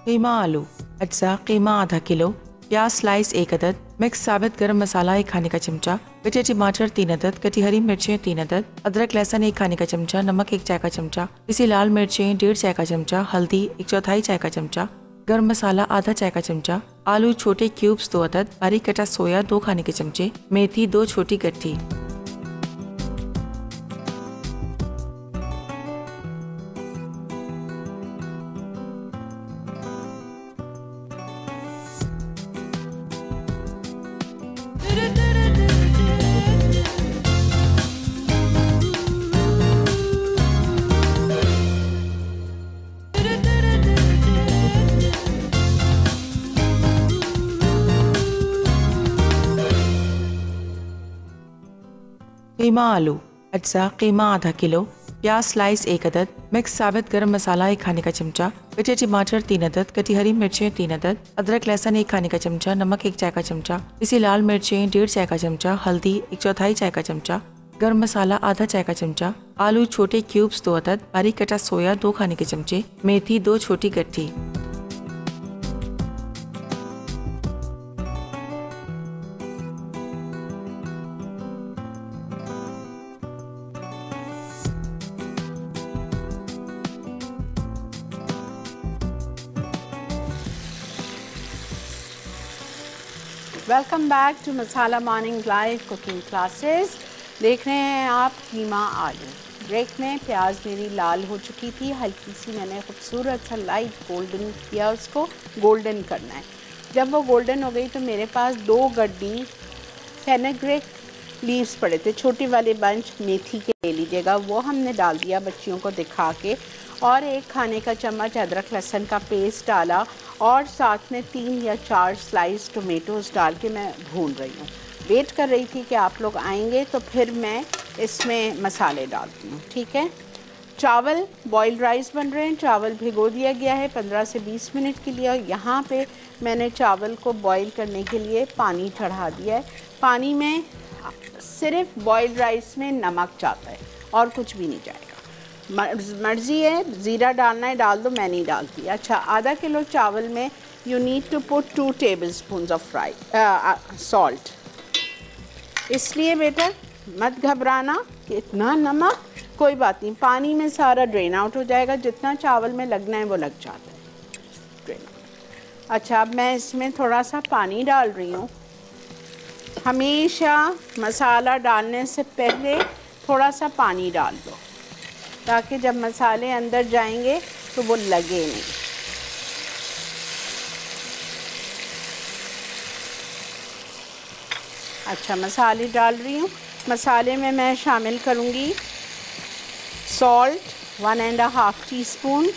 कीमा आलू अज्जा कीमा आधा किलो, प्याज स्लाइस 1 अदद, मिक्स साबित गरम मसाला 1 खाने का चमचा, कटे टमाटर 3 अदद, कटी हरी मिर्चें 3 अदद, अदरक लहसुन 1 खाने का चमचा, नमक 1 चाय का चमचा, पिसी लाल मिर्चें 1.5 चाय का चमचा, हल्दी 1/4 चाय का चमचा, गरम मसाला आधा चाय का चमचा, आलू छोटे क्यूब्स 2 अदद, बारीक कटा सोया 2 खाने के चमचे, मेथी 2 छोटी गट्ठी। कीमा आलू अज्जा कीमा आधा किलो, प्याज स्लाइस 1 अदद, मिक्स साबित गरम मसाला 1 खाने का चमचा, कटे टमाटर 3 अदद, कटी हरी मिर्चें 3 अदद, अदरक लहसुन 1 खाने का चमचा, नमक 1 चाय का चमचा, पिसी लाल मिर्चें 1.5 चाय का चमचा, हल्दी 1/4 चाय का चमचा, गरम मसाला आधा चाय का चमचा, आलू छोटे क्यूब्स 2 अदद, बारीक कटा सोया 2 खाने के चमचे, मेथी 2 छोटी गट्ठी। Welcome back to Masala Morning live cooking classes. देख रहे हैं आप कीमा आलू। ब्रेक में प्याज मेरी लाल हो चुकी थी, हल्की सी मैंने खूबसूरत सा लाइट गोल्डन किया, उसको गोल्डन करना है। जब वो गोल्डन हो गई तो मेरे पास 2 गड्डी फेनेग्रेक लीव्स पड़े थे, छोटे वाले बंच मेथी के ले लीजिएगा, वो हमने डाल दिया बच्चियों को दिखा के, और 1 खाने का चम्मच अदरक लहसुन का पेस्ट डाला, और साथ में 3 या 4 स्लाइस टोमेटोज़ डाल के मैं भून रही हूँ। वेट कर रही थी कि आप लोग आएंगे तो फिर मैं इसमें मसाले डालती हूँ, ठीक है। चावल बॉइल्ड राइस बन रहे हैं, चावल भिगो दिया गया है 15 से 20 मिनट के लिए, और यहाँ पे मैंने चावल को बॉईल करने के लिए पानी चढ़ा दिया है। पानी में सिर्फ बॉइल्ड राइस में नमक जाता है और कुछ भी नहीं जाएगा, मर्ज़ी है, ज़ीरा डालना है डाल दो, मैं नहीं डालती। अच्छा, आधा किलो चावल में you need to put 2 tablespoon of salt. इसलिए बेटा मत घबराना कि इतना नमक, कोई बात नहीं, पानी में सारा ड्रेन आउट हो जाएगा, जितना चावल में लगना है वो लग जाता है, ड्रेन आउट। अच्छा, अब मैं इसमें थोड़ा सा पानी डाल रही हूँ। हमेशा मसाला डालने से पहले थोड़ा सा पानी डाल दो, ताकि जब मसाले अंदर जाएंगे तो वो लगे नहीं। अच्छा, मसाले डाल रही हूँ। मसाले में मैं शामिल करूँगी सॉल्ट 1.5 टीस्पून,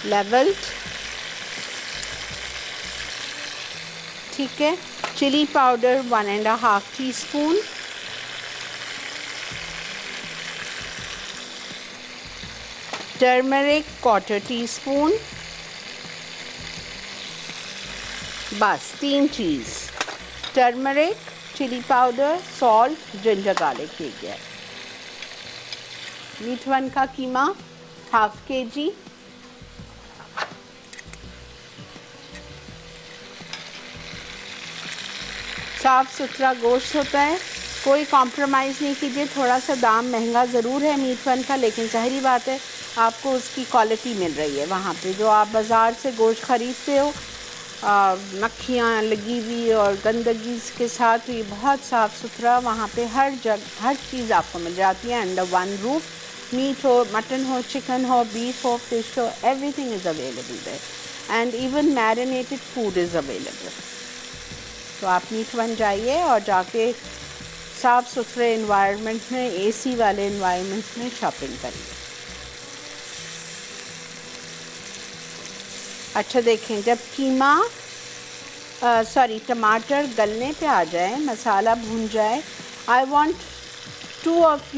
लेवल्ड, ठीक है, chilli powder 1.5 teaspoon, turmeric 1/4 teaspoon, बस 3 चीज़, turmeric, chilli powder, salt, ginger garlic ले गया। मीट वन का कीमा 1/2 kg, साफ़ सुथरा गोश्त होता है, कोई कॉम्प्रोमाइज़ नहीं कीजिए। थोड़ा सा दाम महंगा ज़रूर है मीट वन का, लेकिन ज़ाहिरी बात है आपको उसकी क्वालिटी मिल रही है वहाँ पे। जो आप बाज़ार से गोश्त ख़रीदते हो मक्खियाँ लगी हुई और गंदगी के साथ, तो ये बहुत साफ़ सुथरा, वहाँ पे हर जगह हर चीज़ आपको मिल जाती है अंडर वन रूफ। मीट हो, मटन हो, चिकन हो, बीफ हो, फिश हो, everything is available there, and even marinated food is available. तो आप मीट वन जाइए और जाके साफ़ सुथरे इन्वायरमेंट में, AC वाले इन्वायरमेंट में शॉपिंग करिए। अच्छा, देखें, जब कीमा टमाटर गलने पे आ जाए, मसाला भून जाए, I want to of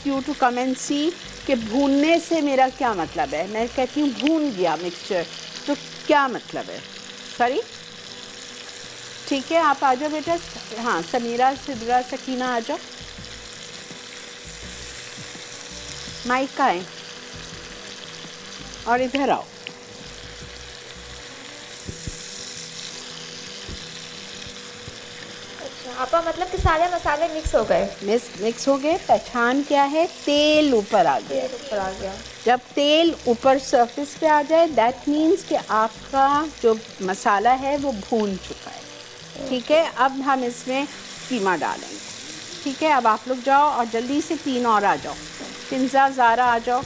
you to come and see कि भूनने से मेरा क्या मतलब है। मैं कहती हूँ भून गया मिक्सचर, तो क्या मतलब है? सॉरी, ठीक है, आप आ जाओ बेटा। हाँ, समीरा, सिद्रा, सकीना आ जाओ। माइक का है और इधर आओ। आपा मतलब कि सारे मसाले मिक्स हो गए? मिक्स हो गए। पहचान क्या है? तेल ऊपर आ गया। ऊपर आ गया। जब तेल ऊपर सरफेस पे आ जाए, दैट मीन्स कि आपका जो मसाला है वो भून चुका है। ठीक है, अब हम इसमें कीमा डालेंगे। ठीक है, अब आप लोग जाओ और जल्दी से 3 और आ जाओ। फिंजा, ज़ारा आ जाओ।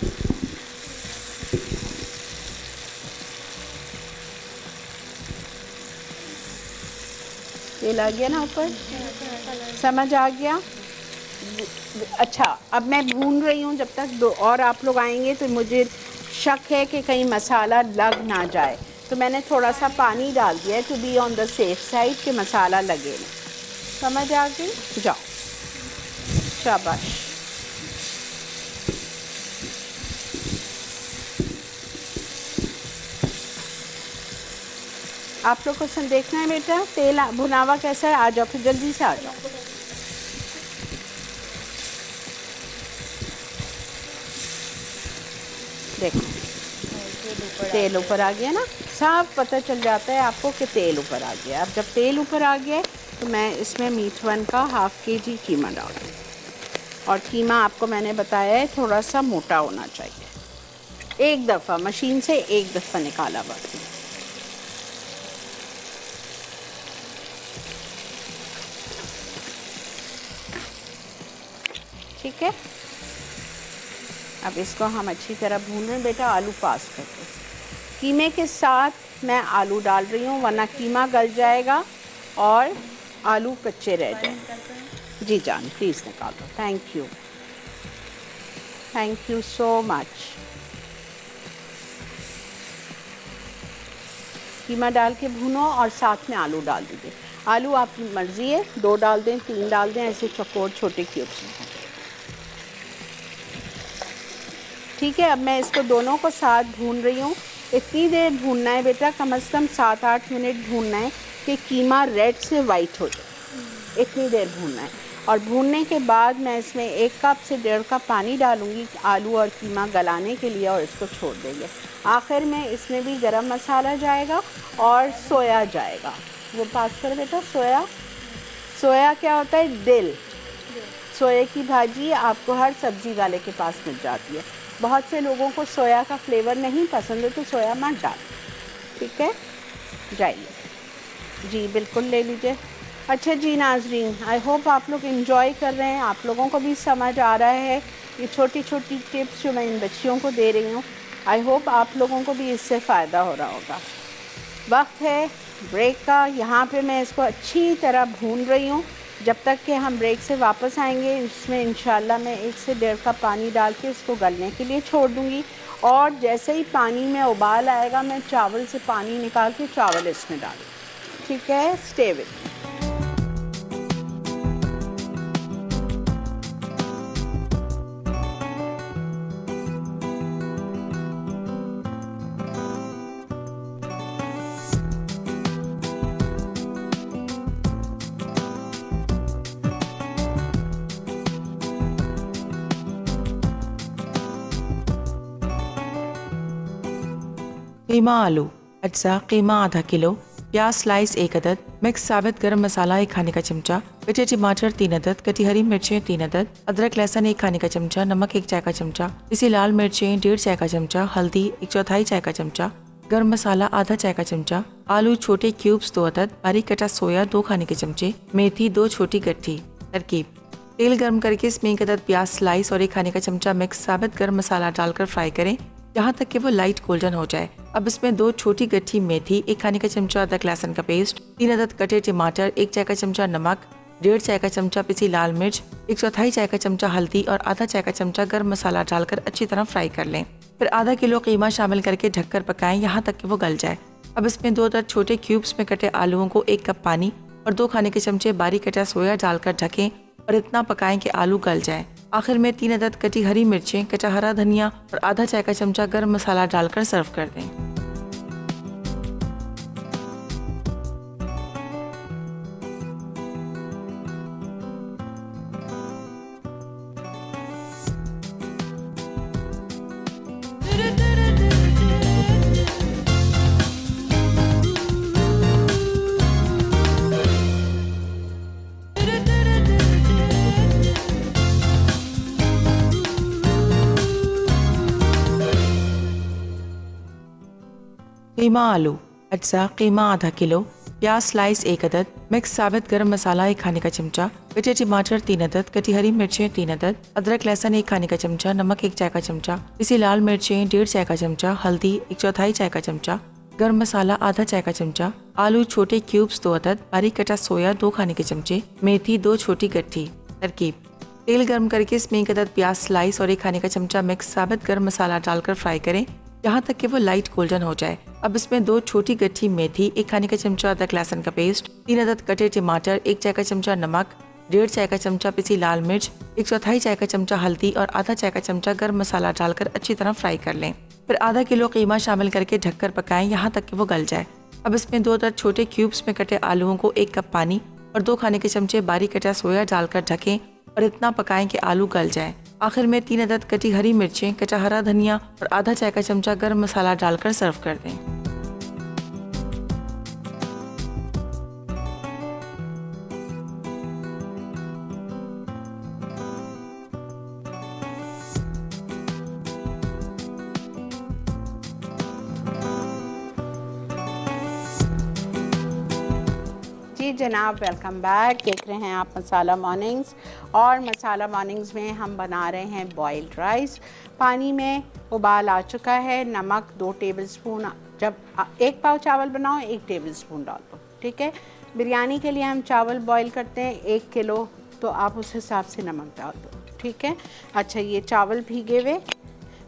तेल आ गया ना ऊपर, समझ आ गया? अच्छा, अब मैं भून रही हूँ जब तक 2 और आप लोग आएंगे, तो मुझे शक है कि कहीं मसाला लग ना जाए, तो मैंने थोड़ा सा पानी डाल दिया है to be on the safe side कि मसाला लगे ना। समझ आ गई? जाओ, शाबाश। आप लोग को देखना है बेटा तेल भुनावा कैसा है। आ जाओ, फिर जल्दी से आ जाओ। देखो, तेल ऊपर आ गया ना, सब पता चल जाता है आपको कि तेल ऊपर आ गया। अब जब तेल ऊपर आ गया तो मैं इसमें मीट वन का ½ kg कीमा डाल दूँ। और कीमा आपको मैंने बताया है थोड़ा सा मोटा होना चाहिए। एक दफ़ा मशीन से एक दफ़ा निकाला बस। ठीक है, अब इसको हम अच्छी तरह भून रहे हैं बेटा। आलू पास करके कीमे के साथ मैं आलू डाल रही हूँ, वरना कीमा गल जाएगा और आलू कच्चे रह जाएंगे। जी जान, प्लीज़ निकाल दो। Thank you so much. Keema डाल के भूनो और साथ में आलू डाल दीजिए। आलू आपकी मर्ज़ी है, 2 डाल दें, 3 डाल दें, ऐसे चौकोर छोटे क्यूब्स में। ठीक है, अब मैं इसको दोनों को साथ भून रही हूँ। इतनी देर भूनना है बेटा, कम से कम 7-8 मिनट भूनना है कि कीमा रेड से वाइट हो जाए। इतनी देर भूनना है। और भूनने के बाद मैं इसमें 1 कप से 1.5 कप पानी डालूँगी आलू और कीमा गलाने के लिए, और इसको छोड़ देंगे। आखिर में इसमें भी गरम मसाला जाएगा और सोया जाएगा। वो पास करो बेटा। सोया क्या होता है? दिल। सोया की भाजी आपको हर सब्ज़ी वाले के पास मिल जाती है। बहुत से लोगों को सोया का फ्लेवर नहीं पसंद है, तो सोया मत डाल। ठीक है, जाइए जी, बिल्कुल ले लीजिए। अच्छा जी नाजरीन, आई होप आप लोग इन्जॉय कर रहे हैं, आप लोगों को भी समझ आ रहा है ये छोटी छोटी टिप्स जो मैं इन बच्चियों को दे रही हूँ। आई होप आप लोगों को भी इससे फ़ायदा हो रहा होगा। वक्त है ब्रेक का। यहाँ पे मैं इसको अच्छी तरह भून रही हूँ जब तक कि हम ब्रेक से वापस आएंगे। इसमें इंशाल्लाह मैं 1 से 1.5 कप पानी डाल के इसको गलने के लिए छोड़ दूँगी। और जैसे ही पानी में उबाल आएगा, मैं चावल से पानी निकाल के चावल इसमें डालूँ। ठीक है, स्टे विद मी। कीमा आलू अज्जा कीमा आधा किलो, प्याज स्लाइस 1 अदद, मिक्स साबित गरम मसाला 1 खाने का चमचा, कटे टमाटर 3 अदद, कटी हरी मिर्चें 3 अदद, अदरक लहसुन 1 खाने का चमचा, नमक 1 चाय का चमचा, पिसी लाल मिर्चें 1.5 चाय का चमचा, हल्दी 1/4 चाय का चमचा, गरम मसाला आधा चाय का चमचा, आलू छोटे क्यूब्स 2 अदद, बारीक कटा सोया 2 खाने के चमचे, मेथी 2 छोटी गट्ठी। तरकीब: तेल गर्म करके इसमें 1 अदद प्याज स्लाइस और 1 खाने का चमचा मिक्स साबित गरम मसाला डालकर फ्राई करें यहाँ तक कि वो लाइट गोल्डन हो जाए। अब इसमें 2 छोटी गट्ठी मेथी, 1 खाने का चमचा अदरक लहसुन का पेस्ट, 3 अदद कटे टमाटर, 1 चाय का चमचा नमक, 1.5 चाय का चमचा पिसी लाल मिर्च, 1/4 चाय का चमचा हल्दी और आधा चाय का चमचा गरम मसाला डालकर अच्छी तरह फ्राई कर लें। फिर आधा किलो कीमा शामिल करके ढककर पकाएं यहाँ तक कि वो गल जाए। अब इसमें 2 अदद छोटे क्यूब्स में कटे आलूओं को 1 कप पानी और 2 खाने के चमचे बारीक कटा सोया डालकर ढकें और इतना पकाएं कि आलू गल जाए। आखिर में 3 अदद कटी हरी मिर्चें, कटा हरा धनिया और आधा चाय का चमचा गर्म मसाला डालकर सर्व कर दें। कीमा आलू अज्जा कीमा आधा किलो, प्याज स्लाइस 1 अदद, मिक्स साबित गरम मसाला 1 खाने का चमचा, कटे टमाटर 3 अदद, कटी हरी मिर्चें 3 अदद, अदरक लहसुन 1 खाने का चमचा, नमक 1 चाय का चमचा, पिसी लाल मिर्चें 1.5 चाय का चमचा, हल्दी 1/4 चाय का चमचा, गरम मसाला आधा चाय का चमचा, आलू छोटे क्यूब्स 2 अदद, बारीक कटा सोया 2 खाने के चमचे, मेथी 2 छोटी गट्ठी। तरकीब: तेल गर्म करके इसमें 1 अदद प्याज स्लाइस और 1 खाने का चमचा मिक्स साबित गरम मसाला डालकर फ्राई करें यहाँ तक कि वो लाइट गोल्डन हो जाए। अब इसमें 2 छोटी गट्ठी मेथी, 1 खाने का चमचा अदरक लहसुन का पेस्ट, 3 अदद कटे टमाटर, 1 चाय का चमचा नमक, 1.5 चाय का चमचा पिसी लाल मिर्च, 1/4 चाय का चमचा हल्दी और आधा चाय का चमचा गर्म मसाला डालकर अच्छी तरह फ्राई कर लें। फिर आधा किलो कीमा शामिल करके ढककर पकाएं यहाँ तक कि वो गल जाए। अब इसमें 2 अदद छोटे क्यूब्स में कटे आलूओं को 1 कप पानी और 2 खाने के चमचे बारीक कटा सोया डालकर ढकें और इतना पकाएं कि आलू गल जाए। आखिर में 3 अदद कटी हरी मिर्चें, कटा हरा धनिया और आधा चाय का चमचा गर्म मसाला डालकर सर्व कर दें। जी जनाब, वेलकम बैक। देख रहे हैं आप मसाला मॉर्निंग्स, और मसाला मॉर्निंग्स में हम बना रहे हैं बॉइल्ड राइस। पानी में उबाल आ चुका है, नमक 2 टेबलस्पून, जब 1 पाव चावल बनाओ 1 टेबलस्पून डाल दो, ठीक है। बिरयानी के लिए हम चावल बॉईल करते हैं 1 किलो, तो आप उस हिसाब से नमक डाल दो, ठीक है। अच्छा, ये चावल भीगे हुए,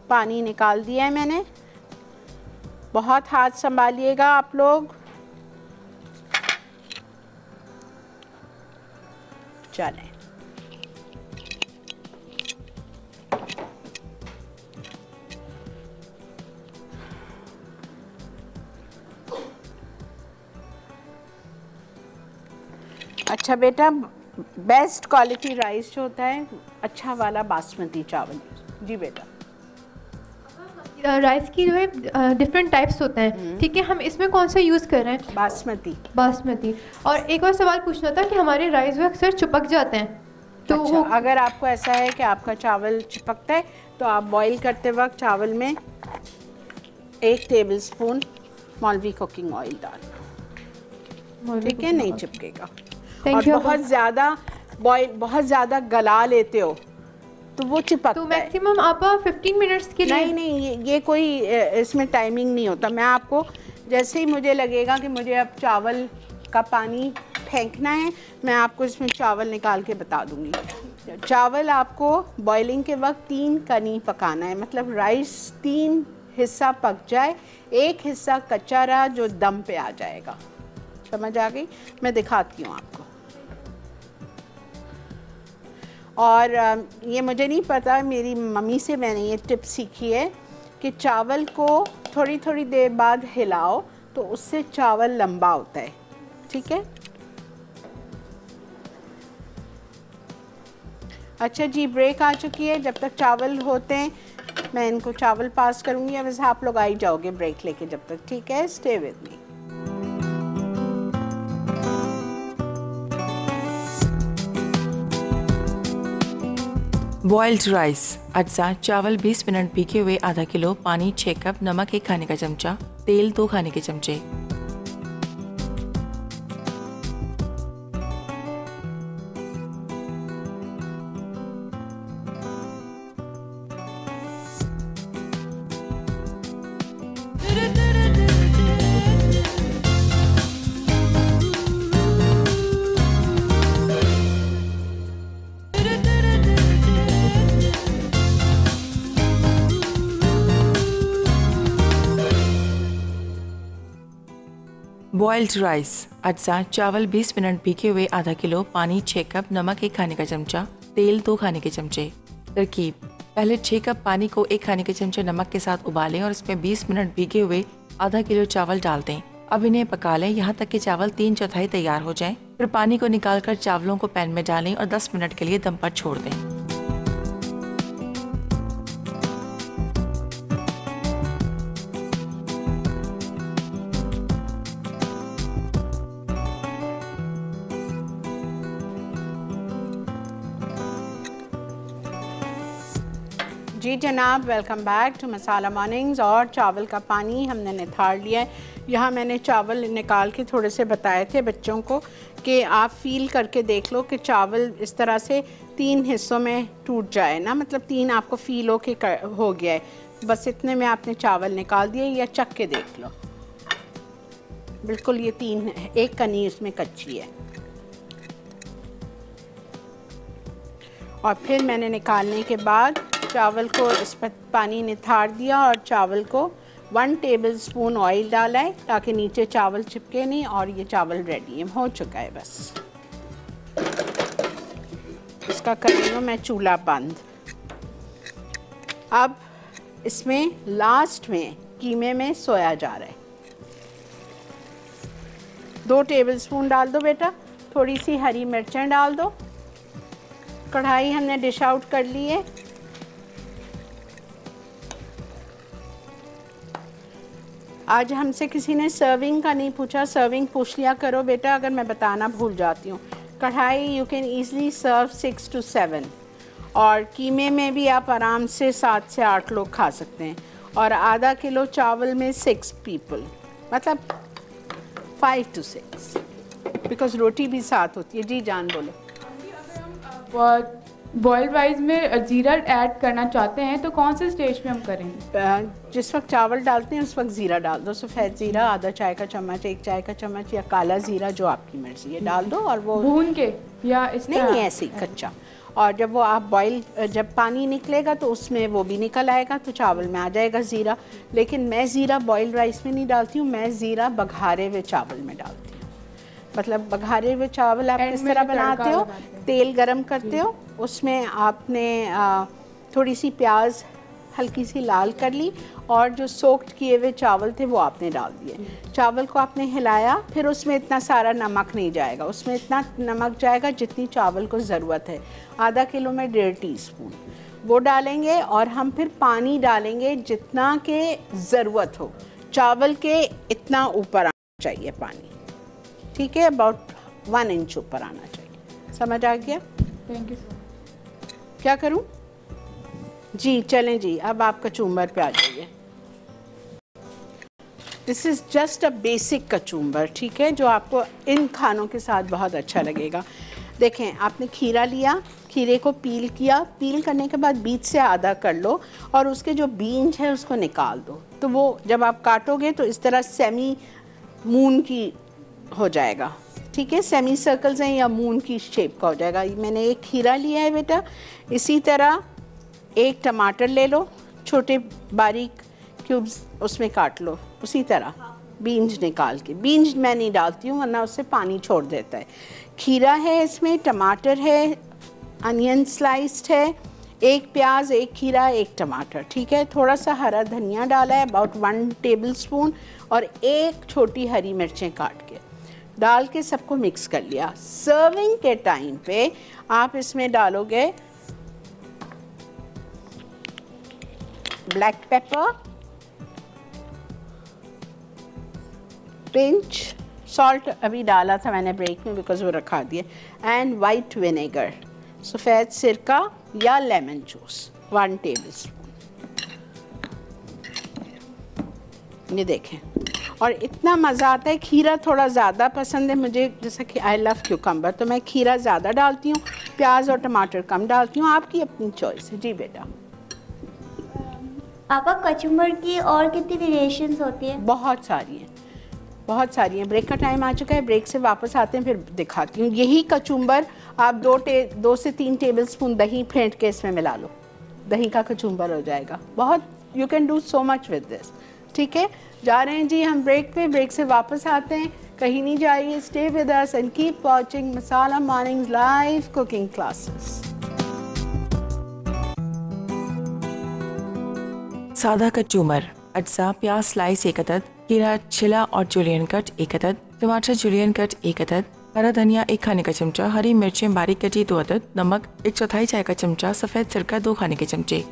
पानी निकाल दिया है मैंने। बहुत हाथ संभालिएगा आप लोग। चलें, अच्छा बेटा, बेस्ट क्वालिटी राइस जो होता है अच्छा वाला बासमती चावल। जी बेटा। राइस की जो है डिफरेंट टाइप्स होते हैं, ठीक है। हम इसमें कौन सा यूज़ कर रहे हैं? बासमती। और एक और सवाल पूछना था कि हमारे राइस वो अक्सर चिपक जाते हैं, तो अच्छा, अगर आपको ऐसा है कि आपका चावल चिपकता है तो आप बॉईल करते वक्त चावल में 1 टेबलस्पून मौलवी कुकिंग ऑयल डाल दो, ठीक है, नहीं चिपकेगा। और बहुत ज़्यादा गला लेते हो तो वो चिपकता है। तो मैक्सिमम आप 15 मिनट्स के लिए? नहीं, ये कोई इसमें टाइमिंग नहीं होता। मैं आपको जैसे ही मुझे लगेगा कि मुझे अब चावल का पानी फेंकना है, मैं आपको इसमें चावल निकाल के बता दूंगी। चावल आपको बॉइलिंग के वक्त 3 कनी पकाना है, मतलब राइस 3 हिस्सा पक जाए, 1 हिस्सा कच्चा रहा जो दम पे आ जाएगा। समझ आ गई? मैं दिखाती हूँ आपको। और ये मुझे नहीं पता, मेरी मम्मी से मैंने ये टिप सीखी है कि चावल को थोड़ी थोड़ी देर बाद हिलाओ तो उससे चावल लंबा होता है, ठीक है। अच्छा जी, ब्रेक आ चुकी है। जब तक चावल होते हैं मैं इनको चावल पास करूँगी, अब वैसे आप लोग आ ही जाओगे ब्रेक लेके जब तक, ठीक है। Stay with me. Boiled rice अज्जा चावल 20 मिनट भीगे हुए आधा किलो, पानी 6 कप, नमक 1 खाने का चमचा, तेल 2 खाने के चमचे। बॉइल्ड राइस अज्जा चावल 20 मिनट भीगे हुए आधा किलो, पानी 6 कप, नमक 1 खाने का चमचा, तेल 2 खाने के चमचे। तरकीब: पहले 6 कप पानी को 1 खाने के चमचे नमक के साथ उबालें और इसमें 20 मिनट भीगे हुए आधा किलो चावल डाल दें। अब इन्हें पका लें यहाँ तक कि चावल 3/4 तैयार हो जाएं। फिर पानी को निकालकर चावलों को पैन में डालें और 10 मिनट के लिए दम पर छोड़ दें। जी जनाब, welcome back to Masala Mornings. और चावल का पानी हमने निथार लिया है। यहाँ मैंने चावल निकाल के थोड़े से बताए थे बच्चों को कि आप फील करके देख लो कि चावल इस तरह से 3 हिस्सों में टूट जाए ना, मतलब 3 आपको फील हो के हो गया है। बस इतने में आपने चावल निकाल दिए, या चख के देख लो, बिल्कुल ये 3 है, एक कनी इसमें कच्ची है। और फिर मैंने निकालने के बाद चावल को इस पर पानी निथार दिया और चावल को 1 टेबल स्पून ऑयल डाला है ताकि नीचे चावल चिपके नहीं। और ये चावल रेडी हो चुका है। बस इसका कर रही हूँ मैं चूल्हा बंद। अब इसमें लास्ट में कीमे में सोया जा रहा है। 2 टेबल स्पून डाल दो बेटा, थोड़ी सी हरी मिर्चें डाल दो। कढ़ाई हमने डिश आउट कर ली है। आज हमसे किसी ने सर्विंग का नहीं पूछा, सर्विंग पूछ लिया करो बेटा अगर मैं बताना भूल जाती हूँ। Kadhai you can easily serve 6 to 7, और कीमे में भी आप आराम से 7 से 8 लोग खा सकते हैं। और आधा किलो चावल में 6 पीपल, मतलब 5 to 6, बिकॉज रोटी भी साथ होती है। जी जान बोलो। बॉइल्ड राइस में जीरा ऐड करना चाहते हैं तो कौन से स्टेज पे हम करेंगे? जिस वक्त चावल डालते हैं उस वक्त ज़ीरा डाल दो। सफ़ेद ज़ीरा आधा चाय का चम्मच, 1 चाय का चम्मच, या काला ज़ीरा जो आपकी मर्ज़ी है डाल दो। और वो भून के या इस तरह? नहीं, ऐसे ही कच्चा। और जब वो आप बॉईल, जब पानी निकलेगा तो उसमें वो भी निकल आएगा तो चावल में आ जाएगा ज़ीरा। लेकिन मैं ज़ीरा बॉइल्ड राइस में नहीं डालती हूँ, मैं ज़ीरा बघारे हुए चावल में डालती हूँ। मतलब बघारे हुए चावल आप किस तरह बनाते हो? तेल गरम करते हो, उसमें आपने थोड़ी सी प्याज हल्की सी लाल कर ली और जो सोक्ड किए हुए चावल थे वो आपने डाल दिए। चावल को आपने हिलाया, फिर उसमें इतना सारा नमक नहीं जाएगा, उसमें इतना नमक जाएगा जितनी चावल को ज़रूरत है। आधा किलो में 1.5 टीस्पून वो डालेंगे। और हम फिर पानी डालेंगे जितना के ज़रूरत हो, चावल के इतना ऊपर आना चाहिए पानी, ठीक है? अबाउट 1 इंच ऊपर आना चाहिए। समझ आ गया? Thank you sir. क्या करूं? जी चलें जी, अब आप कचूम्बर पे आ जाइए। This is just a basic kachumber, ठीक है, जो आपको इन खानों के साथ बहुत अच्छा लगेगा। देखें, आपने खीरा लिया, खीरे को पील किया, पील करने के बाद बीच से आधा कर लो और उसके जो बीज है उसको निकाल दो। तो वो जब आप काटोगे तो इस तरह सेमी मून की हो जाएगा, ठीक है? सेमी सर्कल्स हैं या मून की शेप का हो जाएगा। मैंने एक खीरा लिया है बेटा। इसी तरह 1 टमाटर ले लो, छोटे बारीक क्यूब्स उसमें काट लो। उसी तरह बीन्स निकाल के, बीन्स मैं नहीं डालती हूँ वरना उससे पानी छोड़ देता है। खीरा है इसमें, टमाटर है, अनियन स्लाइस्ड है, 1 प्याज, 1 खीरा, 1 टमाटर, ठीक है? थोड़ा सा हरा धनिया डाला है, अबाउट 1 टेबल स्पून, और 1 छोटी हरी मिर्चें काट के डाल के सबको मिक्स कर लिया। सर्विंग के टाइम पे आप इसमें डालोगे ब्लैक पेपर, पिंच सॉल्ट अभी डाला था मैंने ब्रेक में बिकॉज वो रखा दिया, एंड वाइट विनेगर, सफ़ेद सिरका या लेमन जूस 1 टेबल स्पून। ये देखें, और इतना मज़ा आता है। खीरा थोड़ा ज़्यादा पसंद है मुझे, जैसा कि आई लव क्यूकम्बर, तो मैं खीरा ज़्यादा डालती हूँ, प्याज और टमाटर कम डालती हूँ। आपकी अपनी चॉइस है। जी बेटा। पापा, कचुम्बर की और कितनी वेरिएशंस होती है? बहुत सारी हैं, बहुत सारी हैं। ब्रेक का टाइम आ चुका है, ब्रेक से वापस आते हैं फिर दिखाती हूँ। यही कचुम्बर आप 2 से 3 टेबल स्पून दही फेंट के इसमें मिला लो, दही का कचुम्बर हो जाएगा। बहुत, you can do so much with this, ठीक है? जा रहे हैं जी हम ब्रेक पे, ब्रेक से वापस आते हैं। कहीं नहीं जाइए, stay with us and keep watching masala mornings live cooking classes. सादा कचूमर अज्जा प्याज स्लाइस 1 अदद, खीरा छिला और जुलियन कट 1 अदद, टमाटर जुलियन कट 1 अदद, हरा धनिया 1 खाने का चमचा, हरी मिर्चें बारीक कटी 2 अदद, नमक 1/4 चाय का चमचा, सफ़ेद सिरका 2 खाने के चमचे।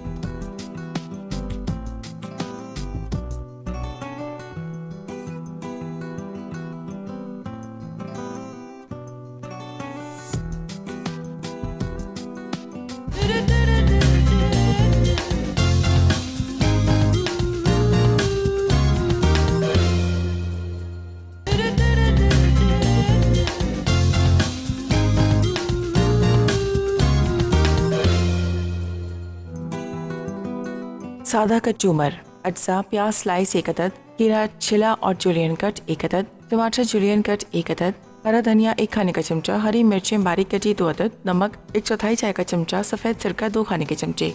सादा कचूमर अज्जा प्याज स्लाइस 1 अदद, खीरा छिला और जुलियन कट 1 अदद, टमाटर जुलियन कट 1 अदद, हरा धनिया 1 खाने का चमचा, हरी मिर्चें बारीक कटी 2 अदद, नमक 1/4 चाय का चमचा, सफ़ेद सिरका 2 खाने के चमचे।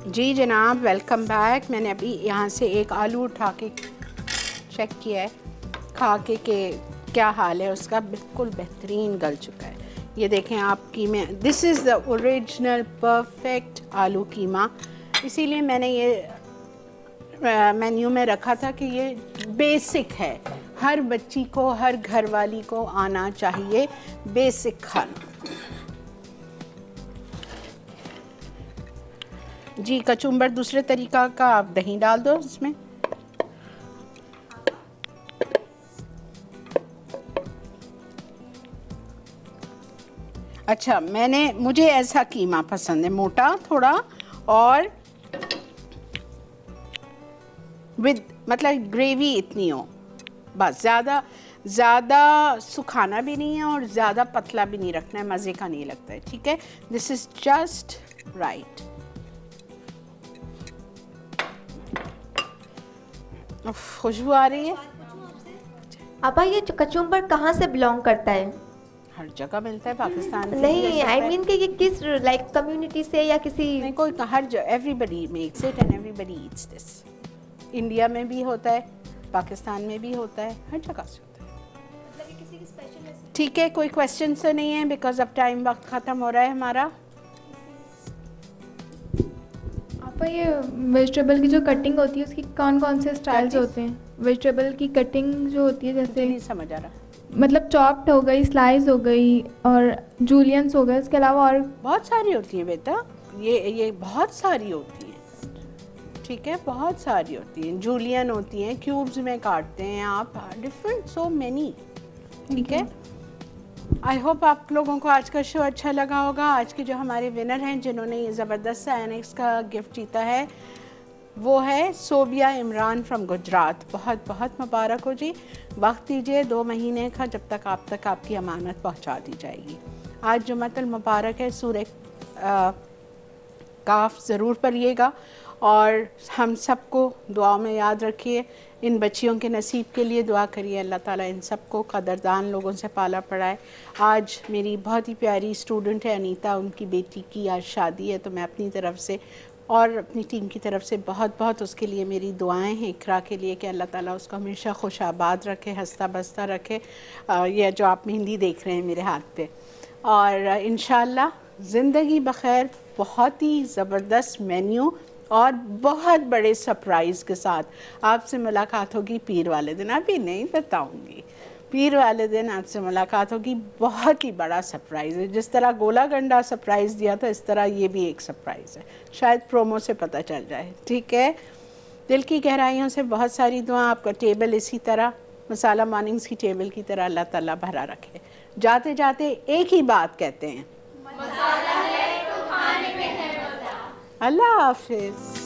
जी जनाब, वेलकम बैक। मैंने अभी यहाँ से एक आलू उठा के चेक किया है, खा के क्या हाल है उसका। बिल्कुल बेहतरीन गल चुका है। ये देखें आप कीमे, this is the original perfect आलू कीमा। इसीलिए मैंने ये मेन्यू में रखा था कि ये बेसिक है, हर बच्ची को, हर घरवाली को आना चाहिए बेसिक खाना। जी कचुम्बर दूसरे तरीका का, आप दही डाल दो इसमें। अच्छा, मुझे ऐसा कीमा पसंद है, मोटा थोड़ा और विद मतलब ग्रेवी इतनी हो बस, ज़्यादा सुखाना भी नहीं है और ज़्यादा पतला भी नहीं रखना है, मज़े का नहीं लगता है। ठीक है, दिस इज़ जस्ट राइट। खुशबू आ रही है। आपा ये कचुम्बर कहाँ से बिलोंग करता है? हर जगह मिलता है पाकिस्तान में। नहीं, आई मीन कि ये किस लाइक कम्युनिटी से या किसी नहीं, कोई everybody makes it and everybody Yeats this. India में भी होता है, पाकिस्तान में भी होता है, हर जगह से होता है। ठीक है, कोई क्वेश्चन तो नहीं है बिकॉज अब टाइम वक्त ख़त्म हो रहा है हमारा। आपका ये वेजिटेबल की जो कटिंग होती है उसकी कौन कौन से स्टाइल्स होते हैं? वेजिटेबल की कटिंग जो होती है, जैसे नहीं समझ आ रहा, मतलब चॉप्ड हो गई, स्लाइस हो गई और जूलियंस हो गए, इसके अलावा और बहुत सारी होती हैं बेटा। ये बहुत सारी होती हैं। ठीक है, बहुत सारी होती हैं। जूलियन होती हैं, क्यूब्स में काटते हैं आप, डिफरेंट सो मेनी। ठीक है, आई होप आप लोगों को आज का शो अच्छा लगा होगा। आज के जो हमारे विनर हैं जिन्होंने ये ज़बरदस्त एनेक्स का गिफ्ट जीता है वो है सोबिया इमरान फ्रॉम गुजरात। बहुत बहुत मुबारक हो जी। वक्त दीजिए 2 महीने का, जब तक आप तक आपकी अमानत पहुंचा दी जाएगी। आज जुम्मतुल मुबारक है, सूरह काफ ज़रूर पढ़िएगा और हम सबको दुआ में याद रखिए। इन बच्चियों के नसीब के लिए दुआ करिए, अल्लाह ताला इन सबको कदरदान लोगों से पाला पड़ाए। आज मेरी बहुत ही प्यारी स्टूडेंट है अनीता, उनकी बेटी की आज शादी है, तो मैं अपनी तरफ से और अपनी टीम की तरफ से बहुत बहुत उसके लिए मेरी दुआएं हैं इकरा के लिए कि अल्लाह ताला उसको हमेशा खुश आबाद रखे, हंसता बसता रखे। ये जो आप मेहंदी देख रहे हैं मेरे हाथ पे, और इंशाअल्लाह ज़िंदगी बखैर, बहुत ही ज़बरदस्त मेन्यू और बहुत बड़े सरप्राइज़ के साथ आपसे मुलाकात होगी पीर वाले दिन। अभी नहीं बताऊंगी, पीर वाले दिन आपसे मुलाकात होगी। बहुत ही बड़ा सरप्राइज़ है। जिस तरह गोला गंडा सरप्राइज़ दिया था, इस तरह ये भी एक सरप्राइज़ है, शायद प्रोमो से पता चल जाए। ठीक है, दिल की गहराइयों से बहुत सारी दुआ। आपका टेबल इसी तरह मसाला मॉर्निंग्स की टेबल की तरह अल्लाह ताला भरा रखे। जाते जाते एक ही बात कहते हैं, मसाला है तो खाने में है मज़ा। अल्लाह हाफिज़।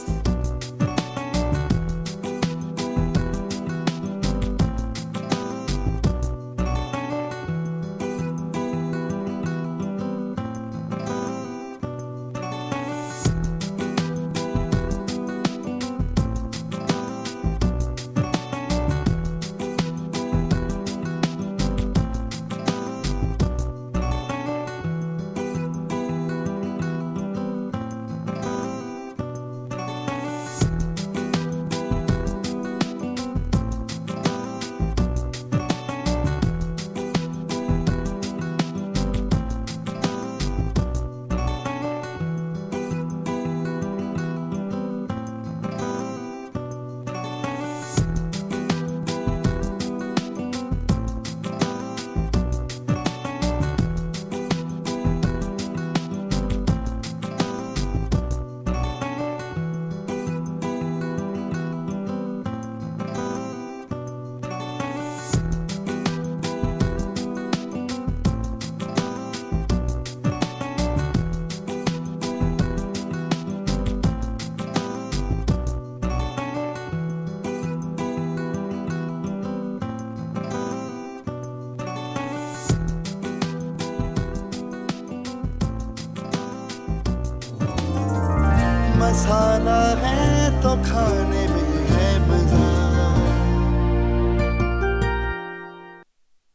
मसाला है तो खाने में है मजा।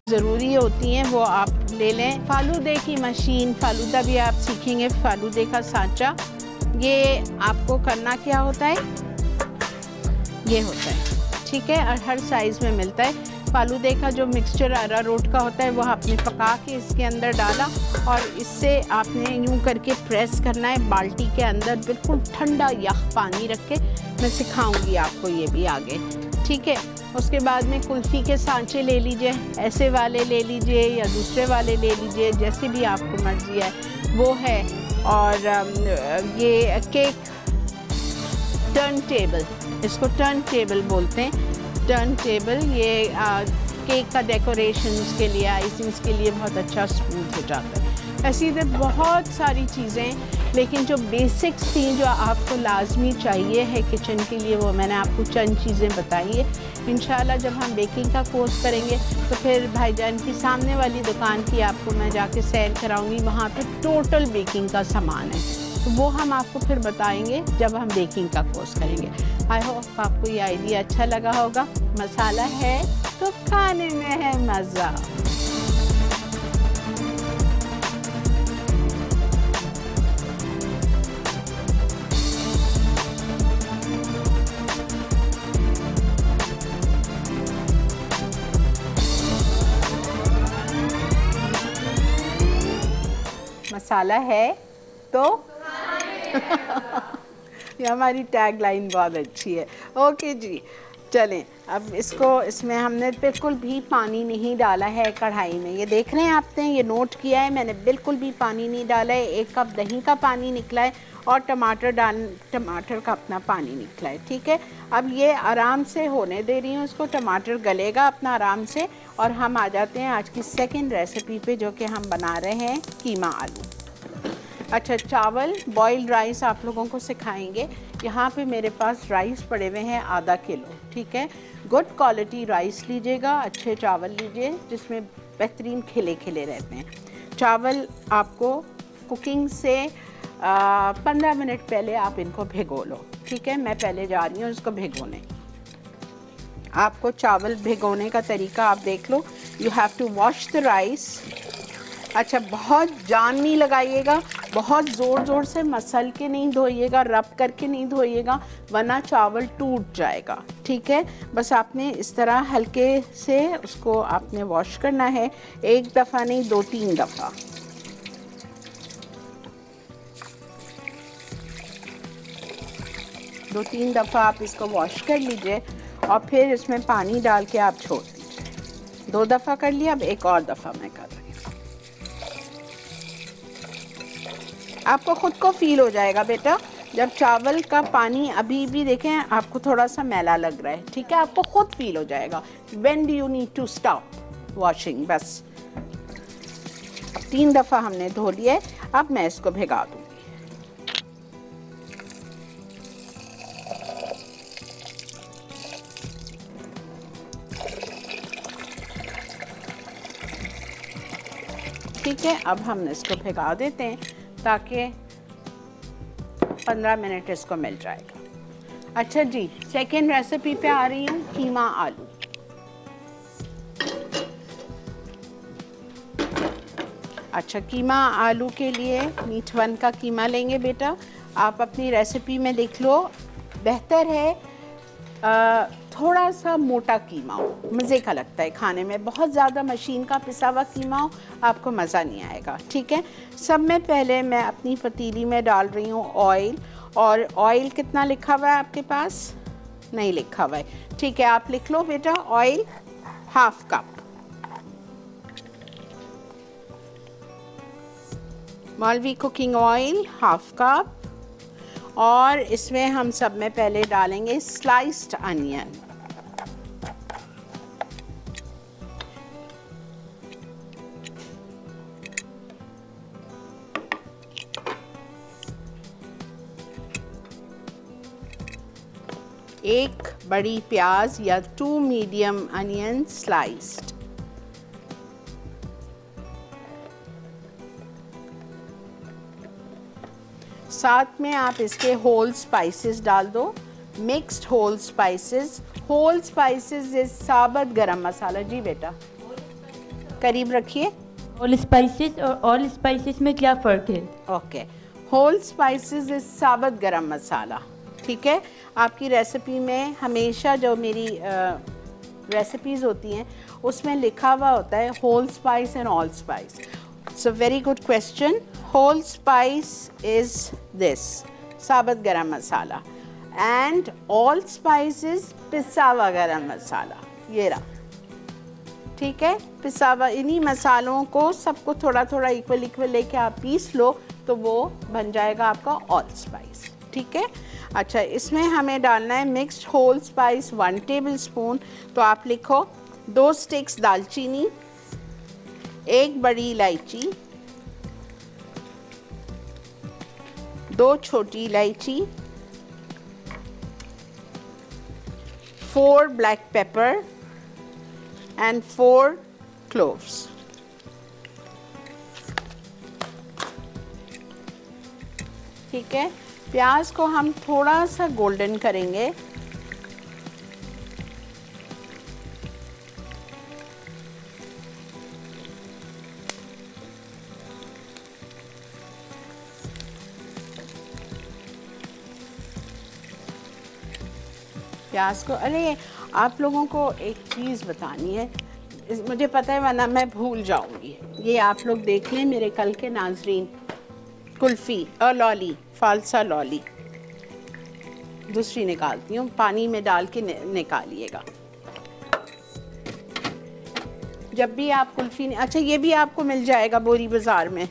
ज़रूरी होती हैं वो आप ले लें। फालूदे की मशीन, फालूदा भी आप सीखेंगे, फालूदे का सांचा। ये आपको करना क्या होता है, ये होता है, ठीक है, और हर साइज़ में मिलता है। फालूदे का जो मिक्सचर अरारोट का होता है वो आपने पका के इसके अंदर डाला और इससे आपने यूं करके प्रेस करना है बाल्टी के अंदर, बिल्कुल ठंडा यख पानी रख के। मैं सिखाऊंगी आपको ये भी आगे, ठीक है। उसके बाद में कुल्फ़ी के सांचे ले लीजिए, ऐसे वाले ले लीजिए या दूसरे वाले ले लीजिए, जैसे भी आपको मर्ज़ी है वो है। और ये केक टर्न टेबल, इसको टर्न टेबल बोलते हैं, टर्न टेबल। ये केक का डेकोरेशंस के लिए, आइसिंग्स के लिए बहुत अच्छा स्मूथ हो जाता है। ऐसी तो बहुत सारी चीज़ें, लेकिन जो बेसिक्स थी जो आपको लाजमी चाहिए है किचन के लिए, वो मैंने आपको चंद चीज़ें बताई है। इंशाल्लाह जब हम बेकिंग का कोर्स करेंगे तो फिर भाईजान की सामने वाली दुकान की आपको मैं जाके सैर कराऊंगी, वहाँ पे टोटल बेकिंग का सामान है, तो वो हम आपको फिर बताएंगे जब हम बेकिंग का कोर्स करेंगे। आई होप आपको ये आइडिया अच्छा लगा होगा। मसाला है तो खाने में है मज़ा। मसाला है तो ये हमारी टैग लाइन बहुत अच्छी है। ओके जी, चलें अब इसमें हमने बिल्कुल भी पानी नहीं डाला है कढ़ाई में। ये देख रहे हैं आपने, ये नोट किया है मैंने, बिल्कुल भी पानी नहीं डाला है। 1 कप दही का पानी निकला है और टमाटर का अपना पानी निकला है, ठीक है। अब ये आराम से होने दे रही हूँ इसको, टमाटर गलेगा अपना आराम से। और हम आ जाते हैं आज की सेकेंड रेसिपी पे, जो कि हम बना रहे हैं कीमा आलू। अच्छा, चावल बॉइल्ड राइस आप लोगों को सिखाएंगे। यहाँ पे मेरे पास राइस पड़े हुए हैं आधा किलो, ठीक है। गुड क्वालिटी राइस लीजिएगा, अच्छे चावल लीजिए जिसमें बेहतरीन खिले खिले रहते हैं। चावल आपको कुकिंग से 15 मिनट पहले आप इनको भिगो लो, ठीक है। मैं पहले जा रही हूँ इसको भिगोने। आपको चावल भिगोने का तरीका आप देख लो। You have to wash the rice. अच्छा, बहुत जान नहीं लगाइएगा, बहुत ज़ोर से मसल के नहीं धोइएगा, रब करके नहीं धोइएगा, वरना चावल टूट जाएगा, ठीक है। बस आपने इस तरह हल्के से उसको आपने वॉश करना है, 1 दफ़ा नहीं 2-3 दफ़ा। दो तीन दफ़ा आप इसको वॉश कर लीजिए और फिर इसमें पानी डाल के आप छोड़ दीजिए। 2 दफ़ा कर लिया, अब एक और दफ़ा मैं कर रही हूँ। आपको ख़ुद को फील हो जाएगा बेटा, जब चावल का पानी अभी भी देखें आपको थोड़ा सा मैला लग रहा है, ठीक है, आपको खुद फील हो जाएगा। When do you need to stop washing. बस 3 दफ़ा हमने धो लिया है, अब मैं इसको भिगा दूँगी। ठीक है, अब हम इसको भिगा देते हैं ताकि 15 मिनट इसको मिल जाएगा। अच्छा जी, सेकेंड रेसिपी पे आ रही हूँ, कीमा आलू। अच्छा, कीमा आलू के लिए मीठ 1 का कीमा लेंगे बेटा। आप अपनी रेसिपी में देख लो, बेहतर है थोड़ा सा मोटा कीमा हो, मज़े का लगता है खाने में। बहुत ज़्यादा मशीन का पिसा हुआ कीमा हो आपको मज़ा नहीं आएगा, ठीक है। सब में पहले मैं अपनी पतीली में डाल रही हूँ ऑयल। और ऑयल कितना लिखा हुआ है आपके पास? नहीं लिखा हुआ है, ठीक है, आप लिख लो बेटा। ऑयल 1/2 कप, मौलवी कुकिंग ऑयल 1/2 कप। और इसमें हम सब में पहले डालेंगे स्लाइस्ड अनियन। एक बड़ी प्याज या 2 मीडियम अनियन स्लाइस्ड। साथ में आप इसके होल स्पाइसेस डाल दो, mixed whole spices. Whole spices is साबुत गरम मसाला। जी बेटा करीब रखिए। ऑल स्पाइसेस और ऑल स्पाइसेस में क्या फ़र्क है? ओके, होल स्पाइसेस इज साबुत गरम मसाला। ठीक है, आपकी रेसिपी में हमेशा जो मेरी रेसिपीज़ होती हैं उसमें लिखा हुआ होता है whole spice and all spice. So very good question. Whole spice is this साबुत garam masala and all spice is पिसा हुआ गरम मसाला। ये रहा, ठीक है, पिसा हुआ। इन्हीं मसालों को सबको थोड़ा थोड़ा इक्वल इक्वल लेके आप पीस लो तो वो बन जाएगा आपका ऑल स्पाइस। ठीक है, अच्छा इसमें हमें डालना है mixed whole spice 1 tablespoon. तो आप लिखो 2 स्टिक्स दालचीनी, 1 बड़ी इलायची, 2 छोटी इलायची, 4 ब्लैक पेपर एंड 4 क्लोव्स। ठीक है, प्याज को हम थोड़ा सा गोल्डन करेंगे। प्याज को, अरे आप लोगों को एक चीज़ बतानी है, मुझे पता है वरना मैं भूल जाऊंगी। ये आप लोग देख लें मेरे कल के नाजरीन, कुल्फ़ी और लॉली, फालसा लॉली दूसरी निकालती हूँ, पानी में डाल के निकालिएगा जब भी आप कुल्फ़ी। अच्छा ये भी आपको मिल जाएगा बोरी बाज़ार में।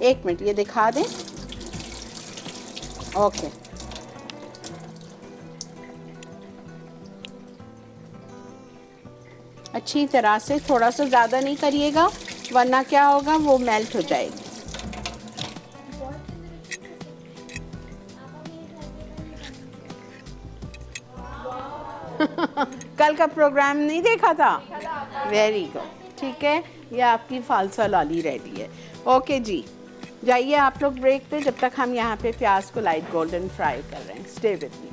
1 मिनट ये दिखा दें। ओके, अच्छी तरह से, थोड़ा सा ज़्यादा नहीं करिएगा वरना क्या होगा वो मेल्ट हो जाएगी। कल का प्रोग्राम नहीं देखा था? वेरी गुड, ठीक है, ये आपकी फालसा लॉली रेडी है। ओके जी, जाइए आप लोग ब्रेक पे, जब तक हम यहाँ पे प्याज को लाइट गोल्डन फ्राई कर रहे हैं। Stay with me.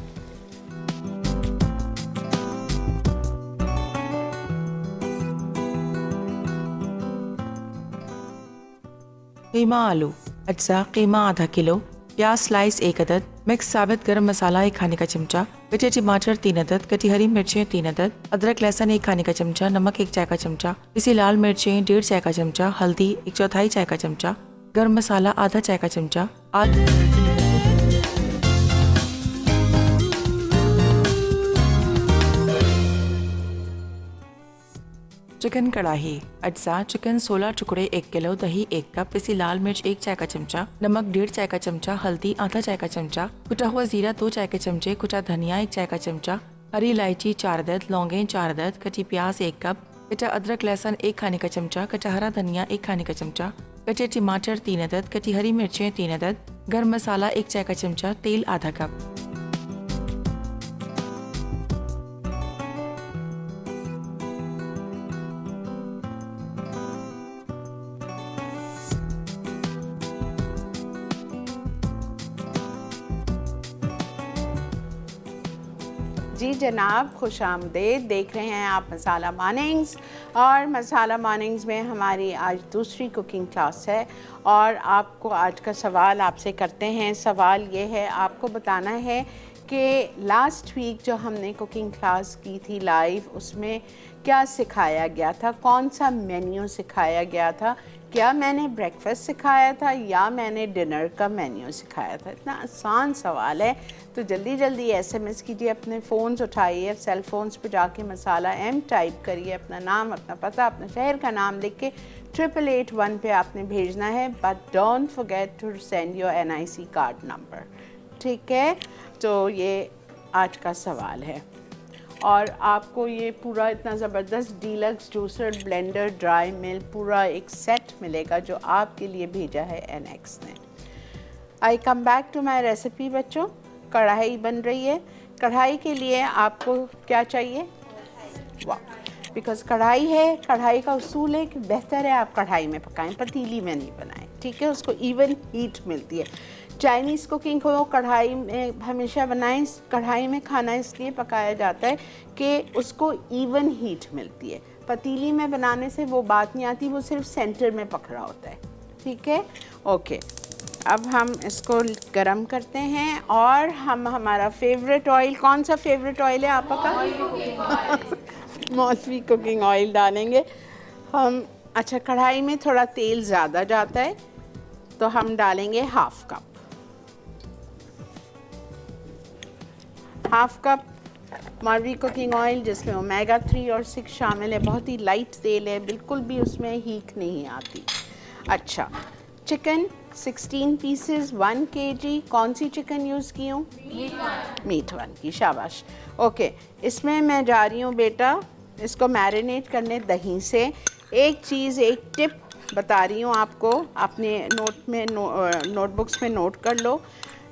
कीमा आलू अज्जा कीमा आधा किलो, प्याज स्लाइस 1 अदद, मिक्स साबित गरम मसाला 1 खाने का चमचा, कटे टमाटर 3 अदद, कटी हरी मिर्चें 3 अदद, अदरक लहसुन 1 खाने का चमचा, नमक 1 चाय का चमचा, पिसी लाल मिर्चें 1.5 चाय का चमचा, हल्दी 1/4 चाय का चमचा, गरम मसाला आधा चाय का चमचा, चिकन कढ़ाई अज्जा चिकन 16 टुकड़े 1 किलो, दही 1 कप, पिसी लाल मिर्च 1 चाय का चमचा, नमक 1.5 चाय का चमचा, हल्दी आधा चाय का चमचा, कुटा हुआ जीरा 2 चाय के चमचे, कुटा धनिया 1 चाय का चमचा, हरी इलायची 4 अदद, लौंगें 4 अदद, कटी प्याज 1 कप, कटा अदरक लहसुन 1 खाने का चमचा, कटा हरा धनिया 1 खाने का चमचा, कटे टमाटर 3 अदद, कटी हरी मिर्चें 3 अदद, गरम मसाला 1 चाय का चमचा, तेल आधा कप। जी जनाब, खुश आमदेद। देख रहे हैं आप मसाला मॉर्निंग्स, और मसाला मॉर्निंग्स में हमारी आज दूसरी कुकिंग क्लास है। और आपको आज का सवाल आपसे करते हैं। सवाल ये है, आपको बताना है कि लास्ट वीक जो हमने कुकिंग क्लास की थी लाइव, उसमें क्या सिखाया गया था, कौन सा मेन्यू सिखाया गया था। क्या मैंने ब्रेकफास्ट सिखाया था या मैंने डिनर का मेन्यू सिखाया था। इतना आसान सवाल है, तो जल्दी जल्दी SMS कीजिए, अपने फ़ोन्स उठाइए, सेल फोन्स पे जाके मसाला M टाइप करिए, अपना नाम, अपना पता, अपना शहर का नाम लिख के 8881 पे आपने भेजना है। But don't forget to send your NIC card number. ठीक है, तो ये आज का सवाल है। और आपको ये पूरा इतना ज़बरदस्त डीलक्स जूसर, ब्लेंडर, ड्राई मिल, पूरा एक सेट मिलेगा जो आपके लिए भेजा है NX ने। I come back to my recipe बच्चों। कढ़ाई बन रही है। कढ़ाई के लिए आपको क्या चाहिए? वाह, बिकॉज़ कढ़ाई है, कढ़ाई का उसूल है कि बेहतर है आप कढ़ाई में पकाएं, पतीली में नहीं बनाएं। ठीक है, उसको इवन हीट मिलती है। चाइनीज़ कुकिंग को कढ़ाई में हमेशा बनाएं, कढ़ाई में खाना इसलिए पकाया जाता है कि उसको इवन हीट मिलती है। पतीली में बनाने से वो बात नहीं आती, वो सिर्फ सेंटर में पक रहा होता है। ठीक है, ओके। अब हम इसको गरम करते हैं और हम हमारा फेवरेट ऑयल, कौन सा फेवरेट ऑयल है आपका? मौलवी कुकिंग ऑयल डालेंगे हम। अच्छा, कढ़ाई में थोड़ा तेल ज़्यादा जाता है तो हम डालेंगे हाफ कप मौलवी कुकिंग ऑयल, जिसमें ओमेगा 3 और 6 शामिल है। बहुत ही लाइट तेल है, बिल्कुल भी उसमें हीट नहीं आती। अच्छा, चिकन 16 पीसेस 1 kg। कौन सी चिकन यूज़ की हूँ? मीट वन की, शाबाश। ओके, इसमें मैं जा रही हूँ बेटा इसको मैरिनेट करने दही से। एक चीज़, एक टिप बता रही हूँ आपको, अपने नोटबुक्स में नोट कर लो।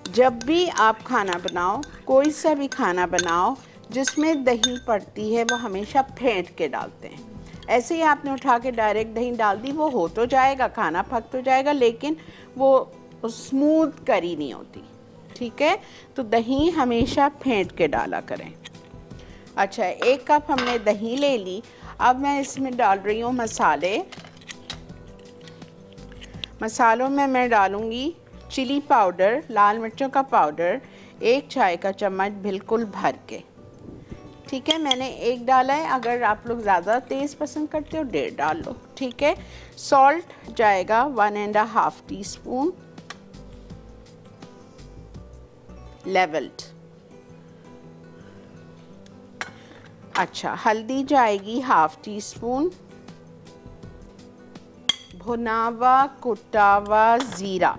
जब भी आप खाना बनाओ, कोई सा भी खाना बनाओ जिसमें दही पड़ती है, वो हमेशा फेंट के डालते हैं। ऐसे ही आपने उठा के डायरेक्ट दही डाल दी, वो हो तो जाएगा, खाना पक तो जाएगा, लेकिन वो स्मूथ करी नहीं होती। ठीक है, तो दही हमेशा फेंट के डाला करें। अच्छा, 1 कप हमने दही ले ली। अब मैं इसमें डाल रही हूँ मसाले। मसालों में मैं डालूँगी चिली पाउडर, लाल मिर्चों का पाउडर 1 चाय का चम्मच बिल्कुल भर के। ठीक है, मैंने 1 डाला है, अगर आप लोग ज़्यादा तेज़ पसंद करते हो 1.5 डाल लो। ठीक है, सॉल्ट जाएगा 1.5 टीस्पून लेवल्ड। अच्छा, हल्दी जाएगी 1/2 टीस्पून। भुनावा कुटावा ज़ीरा।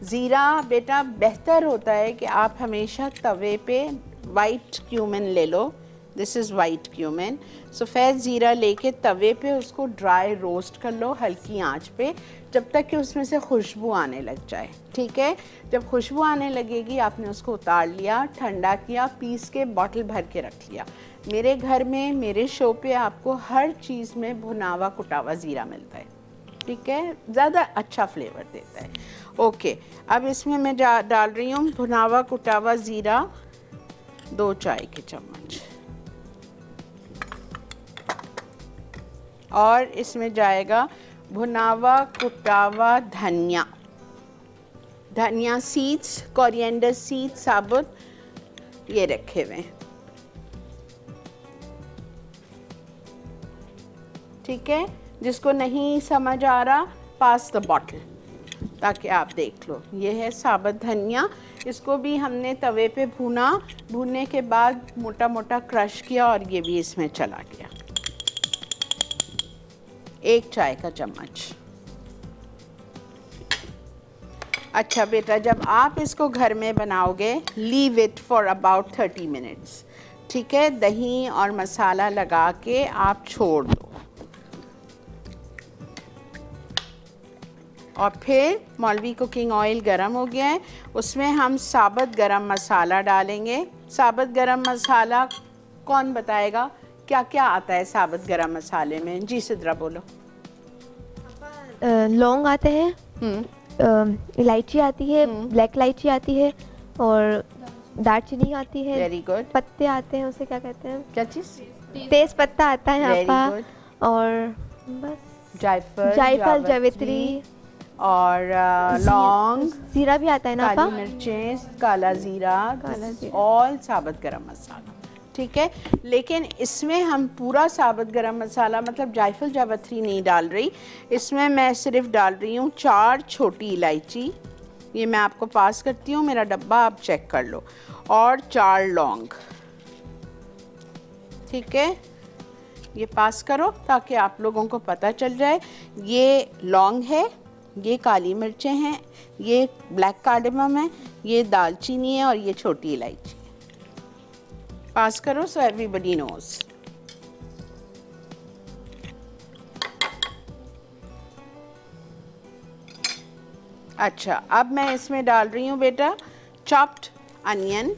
ज़ीरा बेटा बेहतर होता है कि आप हमेशा तवे पे वाइट क्यूमिन ले लो। This is white cumin. सफ़ेद ज़ीरा लेके तवे पे उसको ड्राई रोस्ट कर लो हल्की आंच पे, जब तक कि उसमें से खुशबू आने लग जाए। ठीक है, जब खुशबू आने लगेगी आपने उसको उतार लिया, ठंडा किया, पीस के बॉटल भर के रख लिया। मेरे घर में, मेरे शो पे आपको हर चीज़ में भुनावा कुटावा ज़ीरा मिलता है। ठीक है, ज़्यादा अच्छा फ्लेवर देता है। ओके, अब इसमें मैं डाल रही हूँ भुनावा कुटावा ज़ीरा 2 चाय के चम्मच, और इसमें जाएगा भुनावा कुटावा धनिया, धनिया सीड्स, कोरिएंडर सीड्स साबुत ये रखे हुए हैं। ठीक है, जिसको नहीं समझ आ रहा पास द बॉटल, ताकि आप देख लो। ये है साबुत धनिया, इसको भी हमने तवे पे भूना, भूनने के बाद मोटा मोटा क्रश किया और ये भी इसमें चला गया। 1 चाय का चम्मच। अच्छा बेटा, जब आप इसको घर में बनाओगे, leave it for about 30 minutes. ठीक है, दही और मसाला लगा के आप छोड़ दो, और फिर मौलवी कुकिंग ऑयल गरम हो गया है, उसमें हम साबुत गरम मसाला डालेंगे। साबुत गरम मसाला कौन बताएगा क्या क्या आता है साबुत गरम मसाले में? जी सिद्रा बोलो। लौंग आते हैं, इलायची आती है, ब्लैक इलायची आती है, और दालचीनी आती है। Very good. पत्ते आते हैं, उसे क्या कहते हैं? क्या चीज़? तेज पत्ता आता है यहाँ पर, और बस जायफल, जावित्री और लौंग, जीरा भी आता है ना, काली मिर्चें, काला जीरा, ऑल साबुत गरम मसाला। ठीक है, लेकिन इसमें हम पूरा साबुत गरम मसाला मतलब जायफल जावित्री नहीं डाल रही, इसमें मैं सिर्फ डाल रही हूँ 4 छोटी इलायची, ये मैं आपको पास करती हूँ, मेरा डब्बा आप चेक कर लो, और 4 लौंग। ठीक है, ये पास करो ताकि आप लोगों को पता चल जाए। ये लौंग है, ये काली मिर्चें हैं, ये ब्लैक कार्डेमम है, ये दालचीनी है, और ये छोटी इलायची। पास करो सो एवरीबडी नोज। अच्छा, अब मैं इसमें डाल रही हूँ बेटा चॉप्ड अनियन,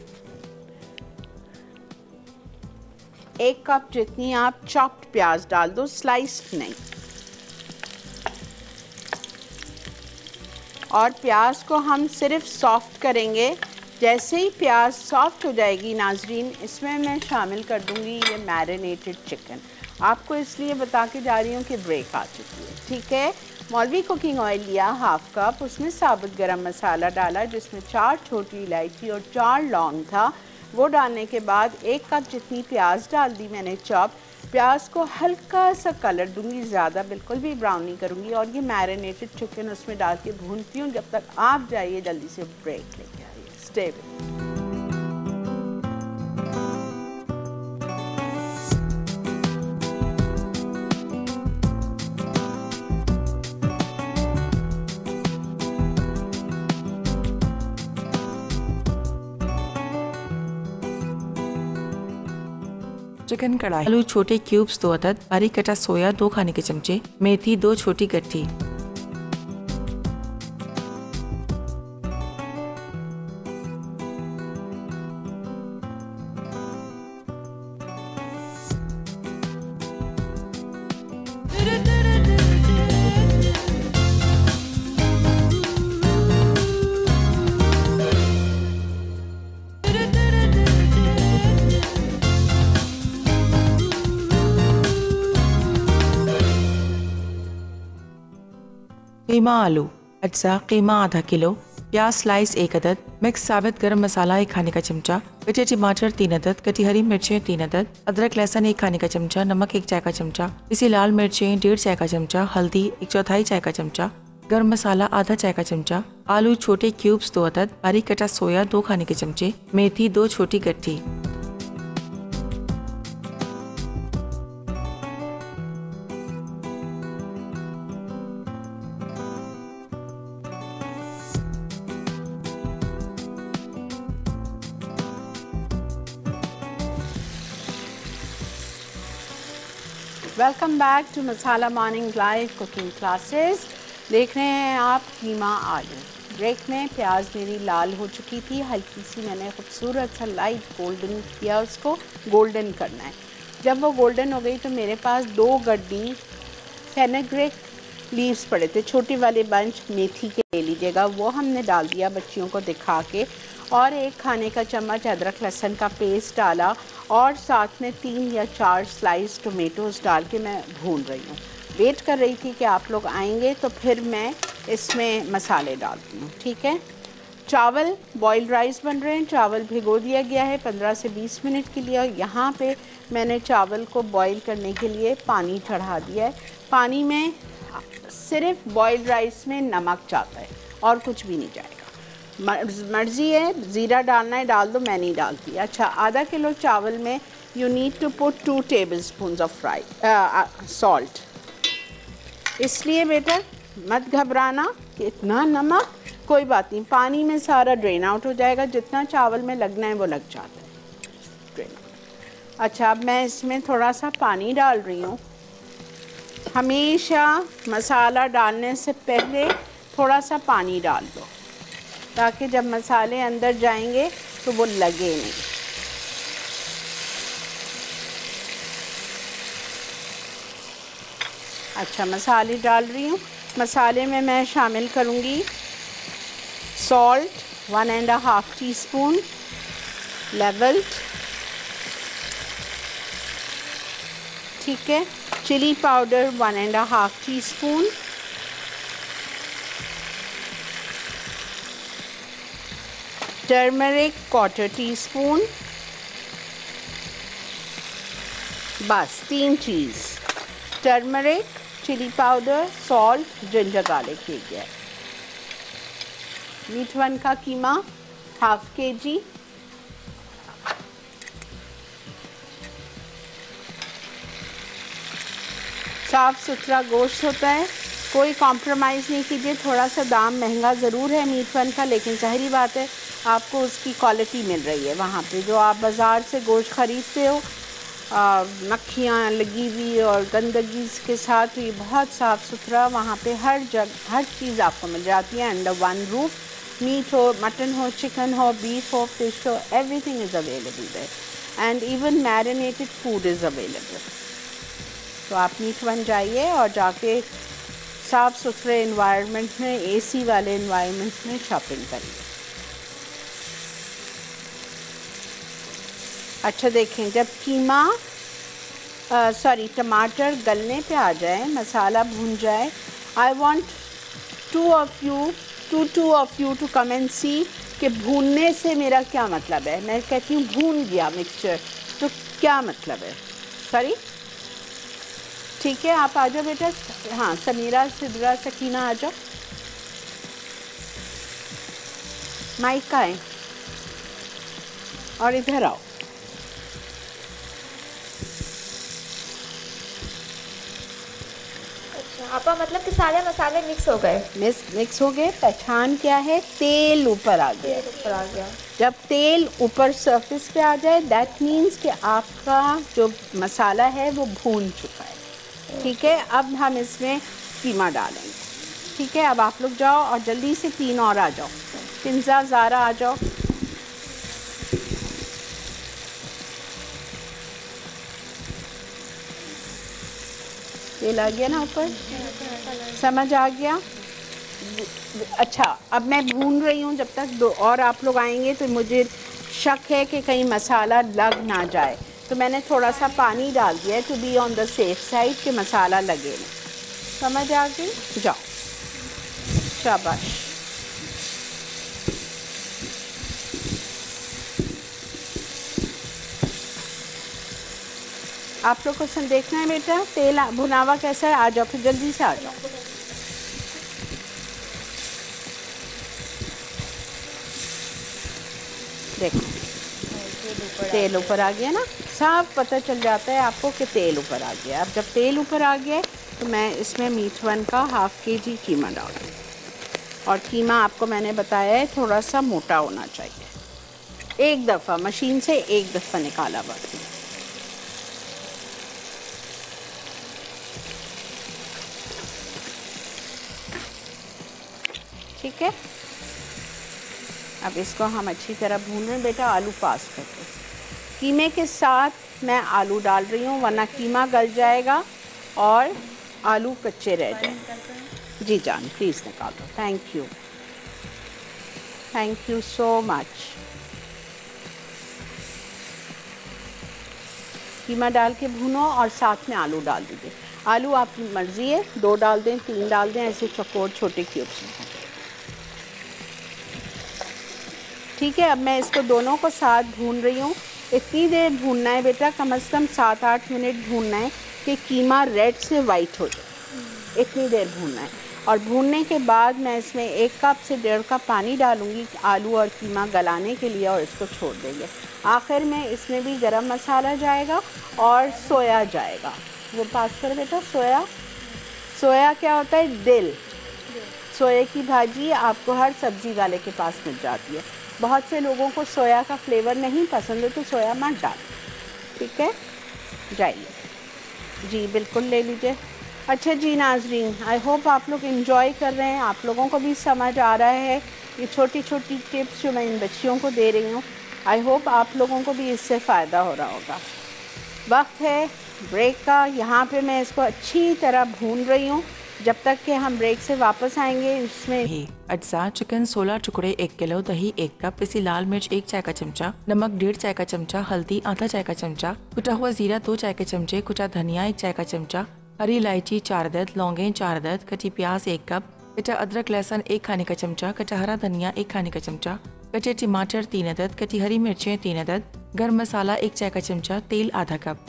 1 कप जितनी आप चॉप्ड प्याज डाल दो, स्लाइस नहीं। और प्याज को हम सिर्फ सॉफ्ट करेंगे। जैसे ही प्याज सॉफ्ट हो जाएगी नाजरीन, इसमें मैं शामिल कर दूंगी ये मैरिनेटेड चिकन। आपको इसलिए बता के जा रही हूँ कि ब्रेक आ चुकी है, ठीक है। मौलवी कुकिंग ऑयल लिया हाफ कप, उसमें साबुत गरम मसाला डाला जिसमें 4 छोटी इलायची और 4 लौंग था। वो डालने के बाद 1 कप जितनी प्याज डाल दी मैंने चॉप। प्याज को हल्का सा कलर दूंगी, ज़्यादा बिल्कुल भी ब्राउन नहीं करूँगी, और ये मैरिनेटेड चिकन उसमें डाल के भूनती हूँ जब तक आप जाइए जल्दी से ब्रेक लेके आइए। Stay with. चिकन कढ़ाई, आलू छोटे क्यूब्स 2 अदद, बारीक कटा सोया 2 खाने के चमचे, मेथी 2 छोटी गट्ठी, कीमा आलू, अज्जा कीमा आधा किलो, प्याज स्लाइस 1 अदद, मिक्स साबित गरम मसाला 1 खाने का चमचा, कटे टमाटर 3 अदद, कटी हरी मिर्चें 3 अदद, अदरक लहसुन 1 खाने का चमचा, नमक 1 चाय का चमचा, पिसी लाल मिर्चें 1.5 चाय का चमचा, हल्दी 1/4 चाय का चमचा, गरम मसाला आधा चाय का चमचा, आलू छोटे क्यूब्स 2 अदद, बारीक कटा सोया 2 खाने के चमचे, मेथी 2 छोटी गट्ठी। Welcome back to Masala Morning live cooking classes. देख रहे हैं आप कीमा आलू। ब्रेक में प्याज मेरी लाल हो चुकी थी, हल्की सी मैंने खूबसूरत सा लाइट गोल्डन किया, उसको गोल्डन करना है। जब वो गोल्डन हो गई तो मेरे पास 2 गड्डी फेनेग्रेक लीव्स पड़े थे, छोटी वाले बंच मेथी के ले लीजिएगा, वो हमने डाल दिया बच्चियों को दिखा के, और 1 खाने का चम्मच अदरक लहसुन का पेस्ट डाला, और साथ में 3 या 4 स्लाइस टोमेटोज़ डाल के मैं भून रही हूँ। वेट कर रही थी कि आप लोग आएंगे तो फिर मैं इसमें मसाले डालती हूँ, ठीक है। चावल बॉइल्ड राइस बन रहे हैं, चावल भिगो दिया गया है 15 से 20 मिनट के लिए, और यहाँ पे मैंने चावल को बॉईल करने के लिए पानी चढ़ा दिया है। पानी में सिर्फ बॉइल्ड राइस में नमक जाता है और कुछ भी नहीं जाएगा। मर्ज़ी है, ज़ीरा डालना है डाल दो, मैं नहीं डालती। अच्छा, आधा किलो चावल में you need to put 2 tablespoon of salt. इसलिए बेटा मत घबराना कि इतना नमक, कोई बात नहीं, पानी में सारा ड्रेन आउट हो जाएगा, जितना चावल में लगना है वो लग जाता है, ड्रेन आउट। अच्छा, अब मैं इसमें थोड़ा सा पानी डाल रही हूँ। हमेशा मसाला डालने से पहले थोड़ा सा पानी डाल दो, ताकि जब मसाले अंदर जाएंगे तो वो लगे नहीं। अच्छा, मसाले डाल रही हूँ। मसाले में मैं शामिल करूँगी सॉल्ट 1.5 टीस्पून, लेवल्ड, ठीक है, chilli powder 1.5 teaspoon, turmeric 1/4 teaspoon, बस 3 चीज़, turmeric, chilli powder, salt, ginger garlic ले गया। मीट वन का कीमा 1/2 kg, साफ़ सुथरा गोश्त होता है, कोई कॉम्प्रोमाइज़ नहीं कीजिए। थोड़ा सा दाम महंगा ज़रूर है मीट वन का, लेकिन ज़ाहिरी बात है आपको उसकी क्वालिटी मिल रही है। वहाँ पे जो आप बाज़ार से गोश्त ख़रीदते हो मक्खियाँ लगी हुई और गंदगी के साथ, तो ये बहुत साफ़ सुथरा, वहाँ पे हर जगह हर चीज़ आपको मिल जाती है अंडर वन रूफ। मीट हो, मटन हो, चिकन हो, बीफ हो, फिश हो, everything is available there, and even marinated food is available. तो आप मीट वन जाइए और जाके साफ़ सुथरे इन्वायरमेंट में, एसी वाले इन्वायरमेंट में शॉपिंग करिए। अच्छा देखें, जब कीमा टमाटर गलने पे आ जाए, मसाला भून जाए, I want to of you to come and see कि भूनने से मेरा क्या मतलब है। मैं कहती हूँ भून गया मिक्सचर, तो क्या मतलब है? सॉरी, ठीक है, आप आ जाओ बेटा। हाँ, समीरा, सिद्रा, सकीना आ जाओ। माइक का है और इधर आओ। आपा मतलब कि सारे मसाले मिक्स हो गए? मिक्स हो गए। पहचान क्या है? तेल ऊपर आ गया। ऊपर आ गया। जब तेल ऊपर सरफेस पे आ जाए, दैट मीन्स कि आपका जो मसाला है वो भून चुका है। ठीक है, अब हम इसमें कीमा डालेंगे। ठीक है, अब आप लोग जाओ और जल्दी से 3 और आ जाओ। पिंज़ा, ज़ारा आ जाओ। तेल आ गया ना ऊपर, समझ आ गया? अच्छा, अब मैं भून रही हूँ जब तक 2 और आप लोग आएंगे, तो मुझे शक है कि कहीं मसाला लग ना जाए, तो मैंने थोड़ा सा पानी डाल दिया है to be on the safe side कि मसाला लगे नहीं। समझ आ गई? जाओ, शाबाश। आप लोग को देखना है बेटा, तेल भुनावा कैसा है। आ जाओ, फिर जल्दी से आ जाओ। देखो, तेल ऊपर आ गया ना, सब पता चल जाता है आपको कि तेल ऊपर आ गया। अब जब तेल ऊपर आ गया तो मैं इसमें मीट वन का ½ kg कीमा डाल दूँ। और कीमा आपको मैंने बताया है थोड़ा सा मोटा होना चाहिए। एक दफ़ा मशीन से एक दफ़ा निकाला बस। ठीक है, अब इसको हम अच्छी तरह भून रहे हैं। बेटा आलू पास करके कीमे के साथ मैं आलू डाल रही हूँ, वरना कीमा गल जाएगा और आलू कच्चे रह जाएंगे। जी जान, प्लीज़ निकालो। Thank you so much. Keema डाल के भूनो और साथ में आलू डाल दीजिए। आलू आपकी मर्ज़ी है, 2 डाल दें, 3 डाल दें, ऐसे चौकोर छोटे क्यूब्स में। ठीक है, अब मैं इसको दोनों को साथ भून रही हूँ। इतनी देर भूनना है बेटा, कम से कम 7-8 मिनट भूनना है कि कीमा रेड से वाइट हो जाए। इतनी देर भूनना है। और भूनने के बाद मैं इसमें 1 कप से 1.5 कप पानी डालूँगी आलू और कीमा गलाने के लिए, और इसको छोड़ देंगे। आखिर में इसमें भी गरम मसाला जाएगा और सोया जाएगा। वो पास कर बेटा, सोया क्या होता है? दिल। सोया की भाजी आपको हर सब्ज़ी वाले के पास मिल जाती है। बहुत से लोगों को सोया का फ्लेवर नहीं पसंद है, तो सोया मत डाल। ठीक है, जाइए जी, बिल्कुल ले लीजिए। अच्छा जी नाजरीन, आई होप आप लोग एंजॉय कर रहे हैं, आप लोगों को भी समझ आ रहा है ये छोटी छोटी टिप्स जो मैं इन बच्चियों को दे रही हूँ। आई होप आप लोगों को भी इससे फ़ायदा हो रहा होगा। वक्त है ब्रेक का। यहाँ पे मैं इसको अच्छी तरह भून रही हूँ जब तक कि हम ब्रेक से वापस आएंगे। इसमें ही अज्जा चिकन 16 टुकड़े 1 किलो, दही 1 कप, पिसी लाल मिर्च 1 चाय का चमचा, नमक 1.5 चाय का चमचा, हल्दी आधा चाय का चमचा, कुटा हुआ जीरा 2 चाय के चमचे, कुटा धनिया 1 चाय का चमचा, हरी इलायची 4 अदद, लौंगे 4 अदद, कटी प्याज 1 कप, कटा अदरक लहसुन 1 खाने का चमचा, कटा हरा धनिया 1 खाने का चमचा, कटे टमाटर 3 अदद, कटी हरी मिर्चें 3 अदद, गरम मसाला 1 चाय का चमचा, तेल आधा कप।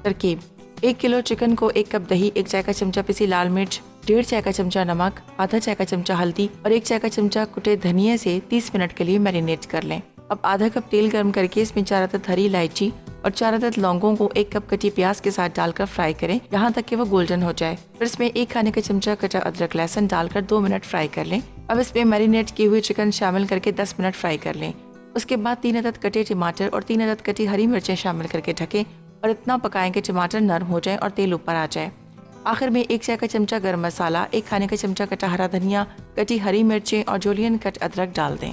तरकीब: 1 किलो चिकन को 1 कप दही, 1 चाय का चमचा पिसी लाल मिर्च, 1.5 चाय का चमचा नमक, आधा चाय का चमचा हल्दी और 1 चाय का चमचा कुटे धनिया से 30 मिनट के लिए मैरिनेट कर लें। अब आधा कप तेल गर्म करके इसमें 4 अदद हरी इलायची और 4 अदद लौंगों को 1 कप कटी प्याज के साथ डालकर फ्राई करें यहाँ तक कि वो गोल्डन हो जाए। फिर इसमें 1 खाने का चमचा कटा अदरक लहसुन डालकर 2 मिनट फ्राई कर लें। अब इसमें मैरिनेट किए हुए चिकन शामिल करके 10 मिनट फ्राई कर लें। उसके बाद 3 अदद कटे टमाटर और 3 अदद कटी हरी मिर्चें शामिल करके ढकें और इतना पकाएं कि टमाटर नरम हो जाए और तेल ऊपर आ जाए। आखिर में 1 चाय का चमचा गरम मसाला, 1 खाने का चमचा कटा हरा धनिया, कटी हरी मिर्चें और जूलियन कट अदरक डाल दें।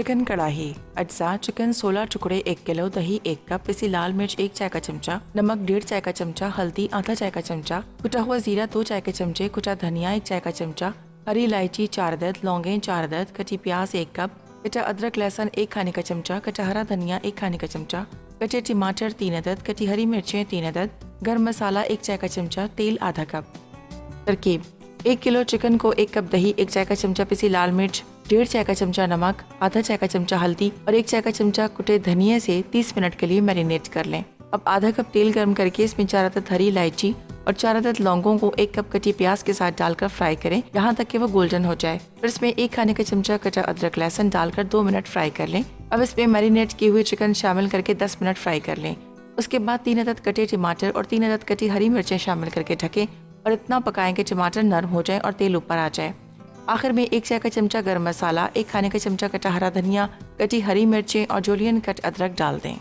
चिकन कढ़ाई। अज्जा चिकन 16 टुकड़े 1 किलो, दही 1 कप, पिसी लाल मिर्च 1 चाय का चमचा, नमक 1.5 चाय का चमचा, हल्दी आधा चाय का चमचा, कुटा हुआ जीरा 2 चाय के चमचे, कुटा धनिया 1 चाय का चमचा, हरी इलायची 4 अदद, लौंगे 4 अदद, कटी प्याज 1 कप, कटा अदरक लहसुन 1 खाने का चमचा, कटा हरा धनिया 1 खाने का चमचा, कटे टमाटर 3 अदद, कटी हरी मिर्चें 3 अदद, गर्म मसाला 1 चाय का चमचा, तेल आधा कप। तरकीब: 1 किलो चिकन को 1 कप दही, 1 चाय का चमचा पिसी लाल मिर्च, 1.5 चाय का चमचा नमक, आधा चाय का चमचा हल्दी और 1 चाय का चमचा कुटे धनिया से 30 मिनट के लिए मैरिनेट कर लें। अब आधा कप तेल गर्म करके इसमें 4 अदद हरी इलायची और 4 अदद लौंगों को 1 कप कटी प्याज के साथ डालकर फ्राई करें यहाँ तक कि वो गोल्डन हो जाए। फिर इसमें 1 खाने का चमचा कटा अदरक लहसुन डालकर 2 मिनट फ्राई कर लें। अब इसमें मैरिनेट किए हुए चिकन शामिल करके 10 मिनट फ्राई कर लें। उसके बाद 3 अदद कटे टमाटर और 3 अदद कटी हरी मिर्चें शामिल करके ढकें और इतना पकाएं कि टमाटर नरम हो जाए और तेल ऊपर आ जाए। आखिर में 1 चाय का चमचा गरम मसाला, 1 खाने का चमचा कटा हरा धनिया, कटी हरी मिर्चें और जूलियन कट अदरक डाल दें।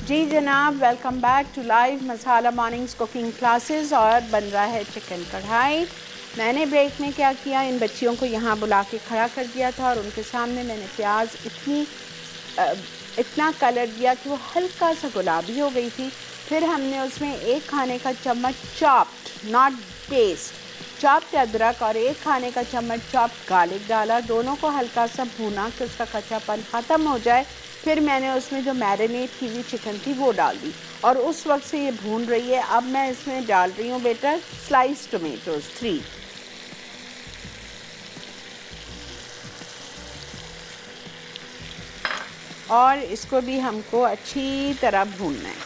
जी जनाब, welcome back to live Masala Mornings cooking classes. और बन रहा है चिकन कढ़ाई। मैंने ब्रेक में क्या किया, इन बच्चियों को यहाँ बुला के खड़ा कर दिया था और उनके सामने मैंने प्याज इतना कलर दिया कि वो हल्का सा गुलाबी हो गई थी। फिर हमने उसमें 1 खाने का चम्मच चॉप्ड, नॉट पेस्ट, चॉप्ड अदरक और 1 खाने का चम्मच चॉप्ड गार्लिक डाला। दोनों को हल्का सा भूना कि उसका कच्चापन ख़त्म हो जाए। फिर मैंने उसमें जो मैरिनेट की हुई चिकन थी वो डाल दी और उस वक्त से ये भून रही है। अब मैं इसमें डाल रही हूँ बेटा स्लाइस टोमेटोज़ 3, और इसको भी हमको अच्छी तरह भूनना है।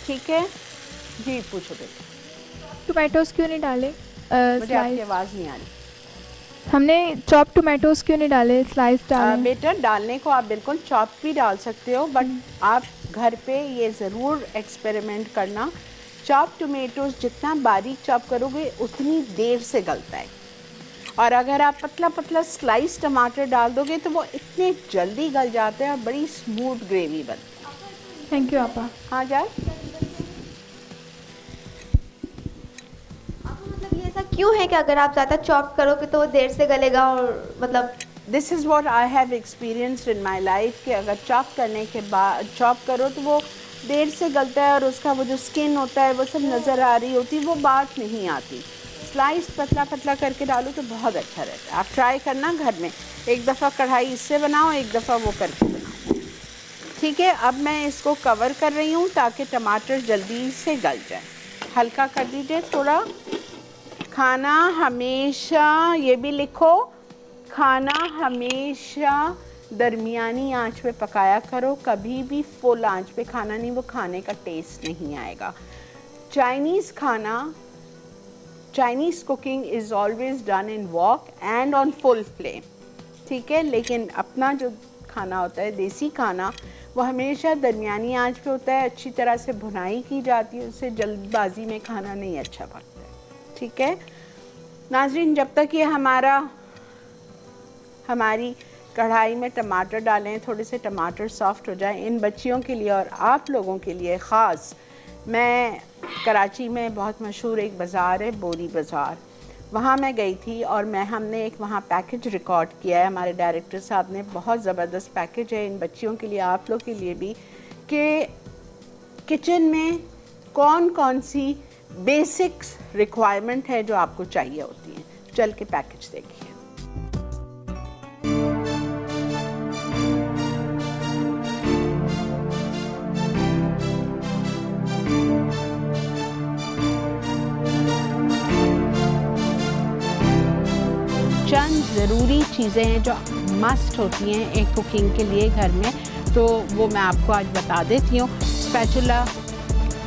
ठीक है जी, पूछो बेटा। टोमेटोज़ क्यों नहीं डाले? मुझे आपकी आवाज़ नहीं आ रही। हमने चॉप टोमेटोज़ क्यों नहीं डाले, स्लाइस डाले? बेटा डालने को आप बिल्कुल चॉप भी डाल सकते हो, बट आप घर पे ये ज़रूर एक्सपेरिमेंट करना। चॉप टोमेटोज़ जितना बारीक चॉप करोगे उतनी देर से गलता है, और अगर आप पतला पतला स्लाइस टमाटर डाल दोगे तो वो इतने जल्दी गल जाते हैं और बड़ी स्मूथ ग्रेवी बनती है। थैंक यू आपा। हाँ जाए। ऐसा क्यों है कि अगर आप ज़्यादा चॉप करोगे तो वो देर से गलेगा? और मतलब this is what I have experienced in my life कि अगर चॉप करने के बाद चॉप करो तो वो देर से गलता है और उसका वो जो स्किन होता है वो सब नज़र आ रही होती, वो बात नहीं आती। स्लाइस पतला पतला करके डालो तो बहुत अच्छा रहता है। आप ट्राई करना घर में, एक दफ़ा कढ़ाई इससे बनाओ, एक दफ़ा वो करके बनाओ। ठीक है, अब मैं इसको कवर कर रही हूँ ताकि टमाटर जल्दी से गल जाए। हल्का कर दीजिए थोड़ा। खाना हमेशा, ये भी लिखो, खाना हमेशा दरमियानी आंच पे पकाया करो, कभी भी फुल आंच पे खाना नहीं, वो खाने का टेस्ट नहीं आएगा। चाइनीज़ खाना, Chinese cooking is always done in walk and on full flame, ठीक है, लेकिन अपना जो खाना होता है देसी खाना वो हमेशा दरमियानी आंच पे होता है, अच्छी तरह से भुनाई की जाती है, उससे जल्दबाजी में खाना नहीं अच्छा पकता है। ठीक है नाज़रीन, जब तक ये हमारी कढ़ाई में टमाटर डालें, थोड़े से टमाटर सॉफ्ट हो जाएं, इन बच्चियों के लिए और आप लोगों के लिए ख़ास, मैं कराची में बहुत मशहूर एक बाज़ार है बोरी बाज़ार, वहाँ मैं गई थी और हमने एक वहाँ पैकेज रिकॉर्ड किया है, हमारे डायरेक्टर साहब ने, बहुत ज़बरदस्त पैकेज है इन बच्चियों के लिए, आप लोग के लिए भी, कि किचन में कौन कौन सी बेसिक्स रिक्वायरमेंट है जो आपको चाहिए होती हैं। चल के पैकेज देखिए। चंद ज़रूरी चीज़ें हैं जो मस्ट होती हैं एक कुकिंग के लिए घर में, तो वो मैं आपको आज बता देती हूँ। स्पैचुला,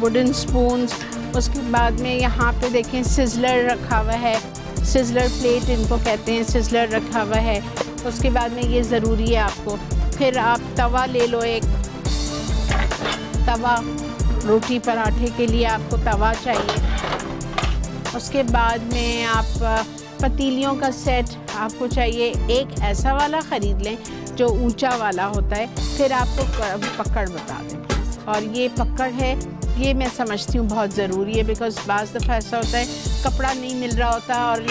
वुडन स्पून्स, उसके बाद में यहाँ पे देखें सिजलर रखा हुआ है, सिजलर प्लेट इनको कहते हैं, सिजलर रखा हुआ है। उसके बाद में ये ज़रूरी है आपको। फिर आप तवा ले लो एक, तवा, रोटी पराठे के लिए आपको तवा चाहिए। उसके बाद में आप पतीलियों का सेट आपको चाहिए। एक ऐसा वाला ख़रीद लें जो ऊंचा वाला होता है। फिर आपको पकड़ बता दें, और ये पकड़ है, ये मैं समझती हूँ बहुत ज़रूरी है, बिकॉज़ बाज़ दफ़ा ऐसा होता है कपड़ा नहीं मिल रहा होता और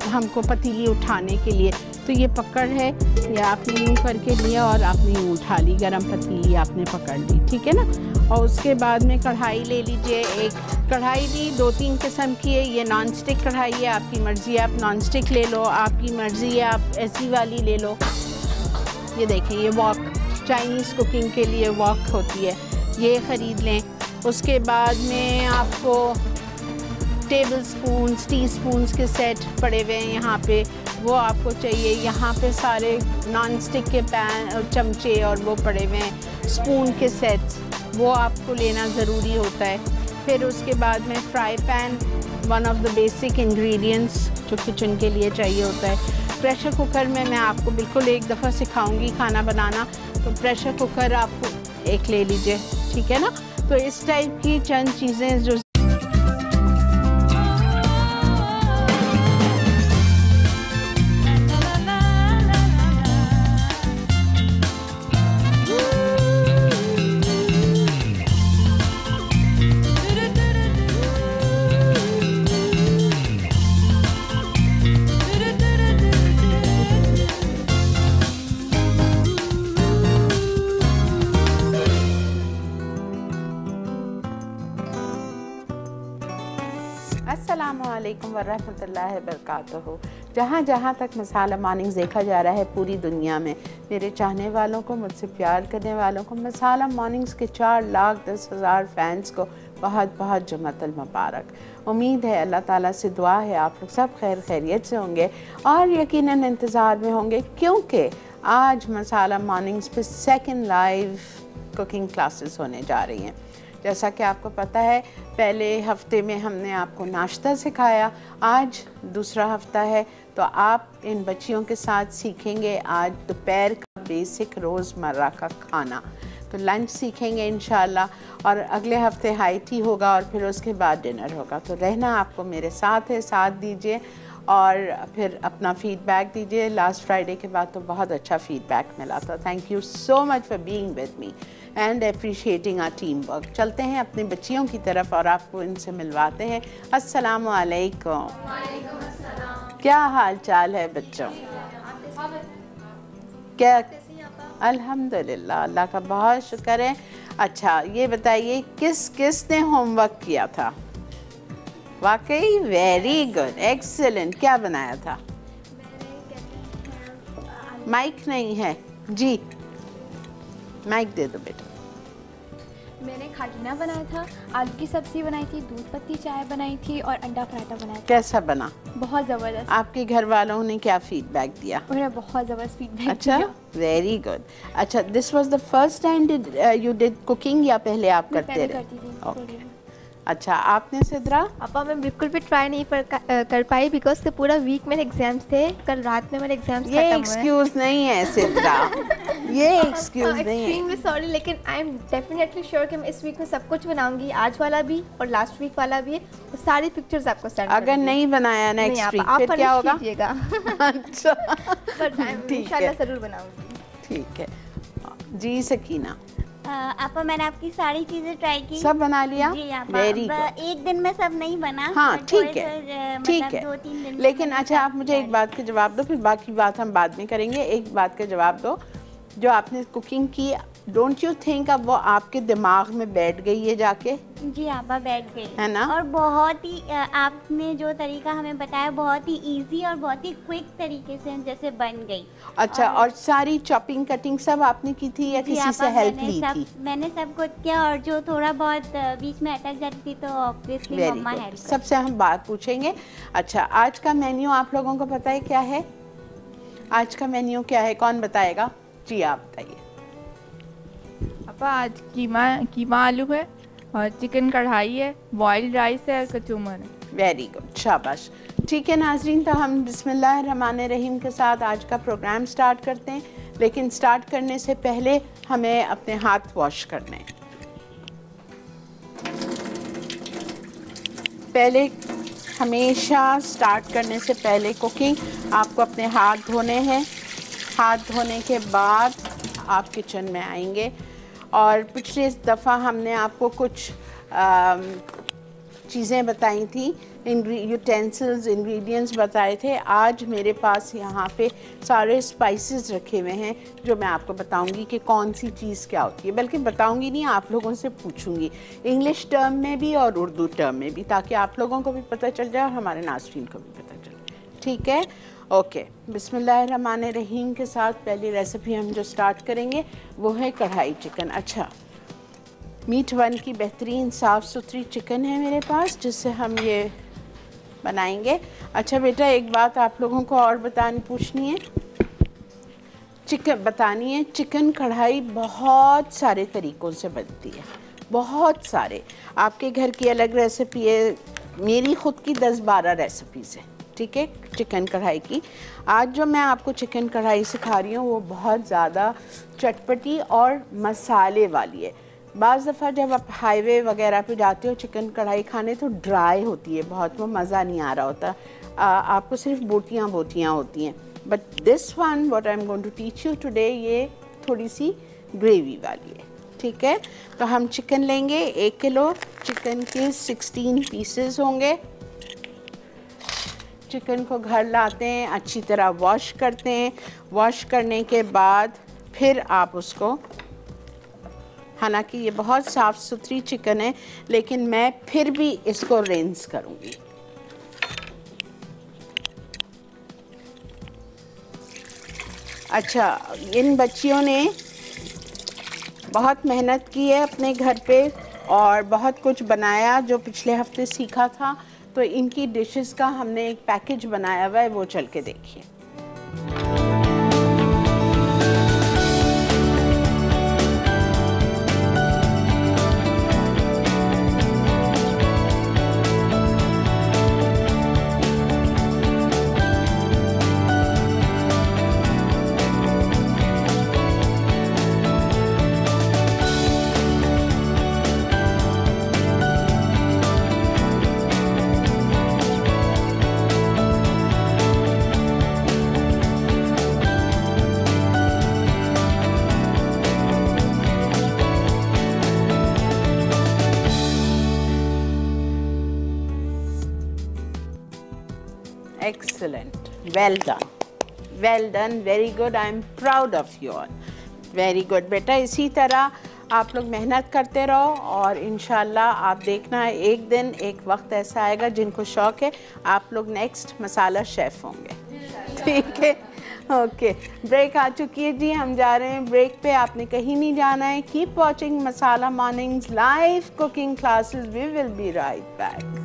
हमको पतीली उठाने के लिए, तो ये पकड़ है, ये आपने यूँ करके लिया और आपने यूँ उठा ली, गरम पतीली आपने पकड़ ली, ठीक है ना। और उसके बाद में कढ़ाई ले लीजिए। एक कढ़ाई भी 2-3 किस्म की है। ये नॉन स्टिक कढ़ाई है, आपकी मर्ज़ी है, आप नॉन स्टिक ले लो, आपकी मर्ज़ी है आप ऐसी वाली ले लो। ये देखें, ये वॉक, चाइनीज़ कुकिंग के लिए वॉक होती है, ये ख़रीद लें। उसके बाद में आपको टेबल स्पून्स, टी स्पून्स के सेट पड़े हुए हैं यहाँ पे, वो आपको चाहिए। यहाँ पे सारे नॉन स्टिक के पैन और चमचे और वो पड़े हुए हैं, स्पून के सेट्स, वो आपको लेना ज़रूरी होता है। फिर उसके बाद में fry pan, one of the basic ingredients जो किचन के लिए चाहिए होता है। प्रेशर कुकर में मैं आपको बिल्कुल एक दफ़ा सिखाऊंगी खाना बनाना, तो प्रेशर कुकर आपको एक ले लीजिए, ठीक है ना। तो इस टाइप की चंद चीज़ें जो अस्सलामुअलैकुम वरहमतुल्लाहि वबरकातुहू। जहाँ जहाँ तक मसाला मॉर्निंग्स देखा जा रहा है पूरी दुनिया में, मेरे चाहने वालों को, मुझसे प्यार करने वालों को, मसाला मॉर्निंग्स के 4,10,000 फैंस को बहुत बहुत जुम्मतुल मुबारक। उम्मीद है, अल्लाह ताला से दुआ है, आप लोग सब खैर खैरियत से होंगे और यकीनन इंतज़ार में होंगे, क्योंकि आज मसाला मॉर्निंग्स पे सेकंड लाइव कुकिंग क्लासेस होने जा रही हैं। जैसा कि आपको पता है, पहले हफ्ते में हमने आपको नाश्ता सिखाया, आज दूसरा हफ्ता है, तो आप इन बच्चियों के साथ सीखेंगे आज दोपहर का बेसिक रोज़मर्रा का खाना। तो लंच सीखेंगे इंशाल्लाह, और अगले हफ्ते हाई टी होगा और फिर उसके बाद डिनर होगा। तो रहना आपको मेरे साथ है, साथ दीजिए और फिर अपना फ़ीडबैक दीजिए। लास्ट फ्राइडे के बाद तो बहुत अच्छा फ़ीडबैक मिला था। Thank you so much for being with me and appreciating our team work. चलते हैं अपनी बच्चियों की तरफ और आपको इनसे मिलवाते हैं। अस्सलामु अलैकुम। क्या हाल चाल है बच्चों? क्या? अल्हम्दुलिल्लाह, अल्लाह का बहुत शुक्र है। अच्छा, ये बताइए किस किस ने होमवर्क किया था? वाकई वेरी गुड, एक्सीलेंट। क्या बनाया था? माइक नहीं है जी, माइक दे दो बेटा। मैंने खाटीना बनाया था, आलू की सब्ज़ी बनाई थी, दूध पत्ती चाय बनाई थी और अंडा पराठा बनाया था। कैसा बना? बहुत ज़बरदस्त। आपके घर वालों ने क्या फीडबैक दिया? उन्होंने बहुत ज़बरदस्त फीडबैक अच्छा, वेरी गुड। अच्छा, this was the first time you did cooking या पहले आप करते रहे? करती थी। ओके। अच्छा, आपने सिद्रा? अपा मैं बिल्कुल भी ट्राई नहीं कर पाई, बिकॉज के पूरा वीक मेरे एग्जाम्स थे। कल रात में मेरे एग्जाम्स ये एक्सक्यूज नहीं है सिद्रा, ये एक्सक्यूज नहीं है। एक्सट्रीमली सॉरी, लेकिन आई एम डेफिनेटली श्योर कि मैं इस वीक में सब कुछ बनाऊंगी। आज वाला भी और लास्ट वीक वाला भी, तो सारी पिक्चर्स आपको सेंड करूंगी। अगर नहीं बनाया नेक्स्ट वीक फिर क्या होगा? अच्छा, बट इंशाल्लाह जरूर बनाऊंगी। ठीक है जी। सकीना? आपा मैंने आपकी सारी चीजें ट्राई की, सब बना लिया? जी आपा। Very good. एक दिन में सब नहीं बना। हाँ ठीक है, ठीक है। 2-3 दिन। लेकिन अच्छा, आप मुझे एक बात का जवाब दो, फिर बाकी बात हम बाद में करेंगे। एक बात का जवाब दो, जो आपने कुकिंग की, डोंट यू थिंक अब वो आपके दिमाग में बैठ गई है जाके? जी आपा, बैठ गई है ना। और बहुत ही आपने जो तरीका हमें बताया बहुत ही इजी और बहुत ही क्विक तरीके से जैसे बन गई। अच्छा, और सारी चॉपिंग कटिंग सब आपने की थी या किसी से हेल्प ली थी? मैंने सब कुछ किया, और जो थोड़ा बहुत बीच में अटक जाती थी तो ऑब्वियसली मम्मा हेल्प। सबसे हम बात पूछेंगे। अच्छा, आज का मेन्यू आप लोगों को पता है क्या है? आज का मेन्यू क्या है, कौन बताएगा? जी आप बताइए। अपा आज कीमा आलू है और चिकन कढ़ाई है, बॉइल्ड राइस है और कचूमर है। वेरी गुड, शाबाश। ठीक है नाजरीन, तो हम बिस्मिल्लाहिर्रहमानिर्रहीम के साथ आज का प्रोग्राम स्टार्ट करते हैं, लेकिन स्टार्ट करने से पहले हमें अपने हाथ वॉश करने हैं। पहले हमेशा स्टार्ट करने से पहले कुकिंग आपको अपने हाथ धोने हैं। हाथ धोने के बाद आप किचन में आएंगे। और पिछले दफ़ा हमने आपको कुछ चीज़ें बताई थी, यूटेंसिल्स, इंग्रेडिएंट्स बताए थे। आज मेरे पास यहाँ पे सारे स्पाइसेस रखे हुए हैं जो मैं आपको बताऊंगी कि कौन सी चीज़ क्या होती है। बल्कि बताऊंगी नहीं, आप लोगों से पूछूंगी, इंग्लिश टर्म में भी और उर्दू टर्म में भी, ताकि आप लोगों को भी पता चल जाए और हमारे नाज़रीन को भी पता चल जाए। ठीक है, ओके। बिस्मिल्लाहिर्रहमानिर्रहीम के साथ पहली रेसिपी हम जो स्टार्ट करेंगे वो है कढ़ाई चिकन। अच्छा, मीट वन की बेहतरीन साफ़ सुथरी चिकन है मेरे पास, जिससे हम ये बनाएंगे। अच्छा बेटा, एक बात आप लोगों को और पूछनी है, बतानी है। चिकन कढ़ाई बहुत सारे तरीक़ों से बनती है, बहुत सारे। आपके घर की अलग रेसिपी है, मेरी ख़ुद की 10-12 रेसिपीज़ है, ठीक है, चिकन कढ़ाई की। आज जो मैं आपको चिकन कढ़ाई सिखा रही हूँ वो बहुत ज़्यादा चटपटी और मसाले वाली है। बाज़ दफ़ा जब आप हाईवे वगैरह पे जाते हो चिकन कढ़ाई खाने तो ड्राई होती है बहुत, वो मज़ा नहीं आ रहा होता, आपको सिर्फ बोटियाँ बोटियाँ होती हैं। But this one what I am going to teach you today, ये थोड़ी सी ग्रेवी वाली है, ठीक है। तो हम चिकन लेंगे, 1 किलो चिकन के 16 पीसेस होंगे। चिकन को घर लाते हैं, अच्छी तरह वॉश करते हैं। वॉश करने के बाद फिर आप उसको, हालांकि ये बहुत साफ़ सुथरी चिकन है लेकिन मैं फिर भी इसको रिंस करूँगी। अच्छा, इन बच्चियों ने बहुत मेहनत की है अपने घर पे और बहुत कुछ बनाया जो पिछले हफ्ते सीखा था, तो इनकी डिशेस का हमने एक पैकेज बनाया हुआ है, वो चल के देखिए। Excellent, well done, very good, I am proud of you all, very good बेटा। इसी तरह आप लोग मेहनत करते रहो और इंशाल्लाह आप देखना है एक दिन एक वक्त ऐसा आएगा, जिनको शौक़ है आप लोग नेक्स्ट मसाला शेफ़ होंगे, ठीक है। ओके, ब्रेक आ चुकी है जी, हम जा रहे हैं ब्रेक पे, आपने कहीं नहीं जाना है। Keep watching masala mornings live cooking classes, we will be right back.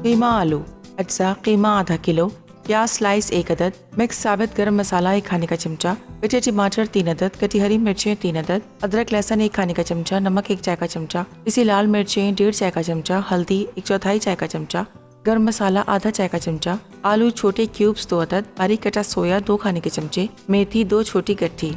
Keema आलू अज्जा, कीमा आधा किलो, प्याज स्लाइस 1 अदद, मिक्स साबित गरम मसाला 1 खाने का चमचा, कटे टमाटर 3 अदद, कटी हरी मिर्चें 3 अदद, अदरक लहसुन 1 खाने का चमचा, नमक 1 चाय का चमचा, पिसी लाल मिर्चें 1.5 चाय का चमचा, हल्दी 1/4 चाय का चमचा, गरम मसाला आधा चाय का चमचा, आलू छोटे क्यूब्स 2 अदद, बारीक कटा सोया 2 खाने के चमचे, मेथी 2 छोटी गट्ठी,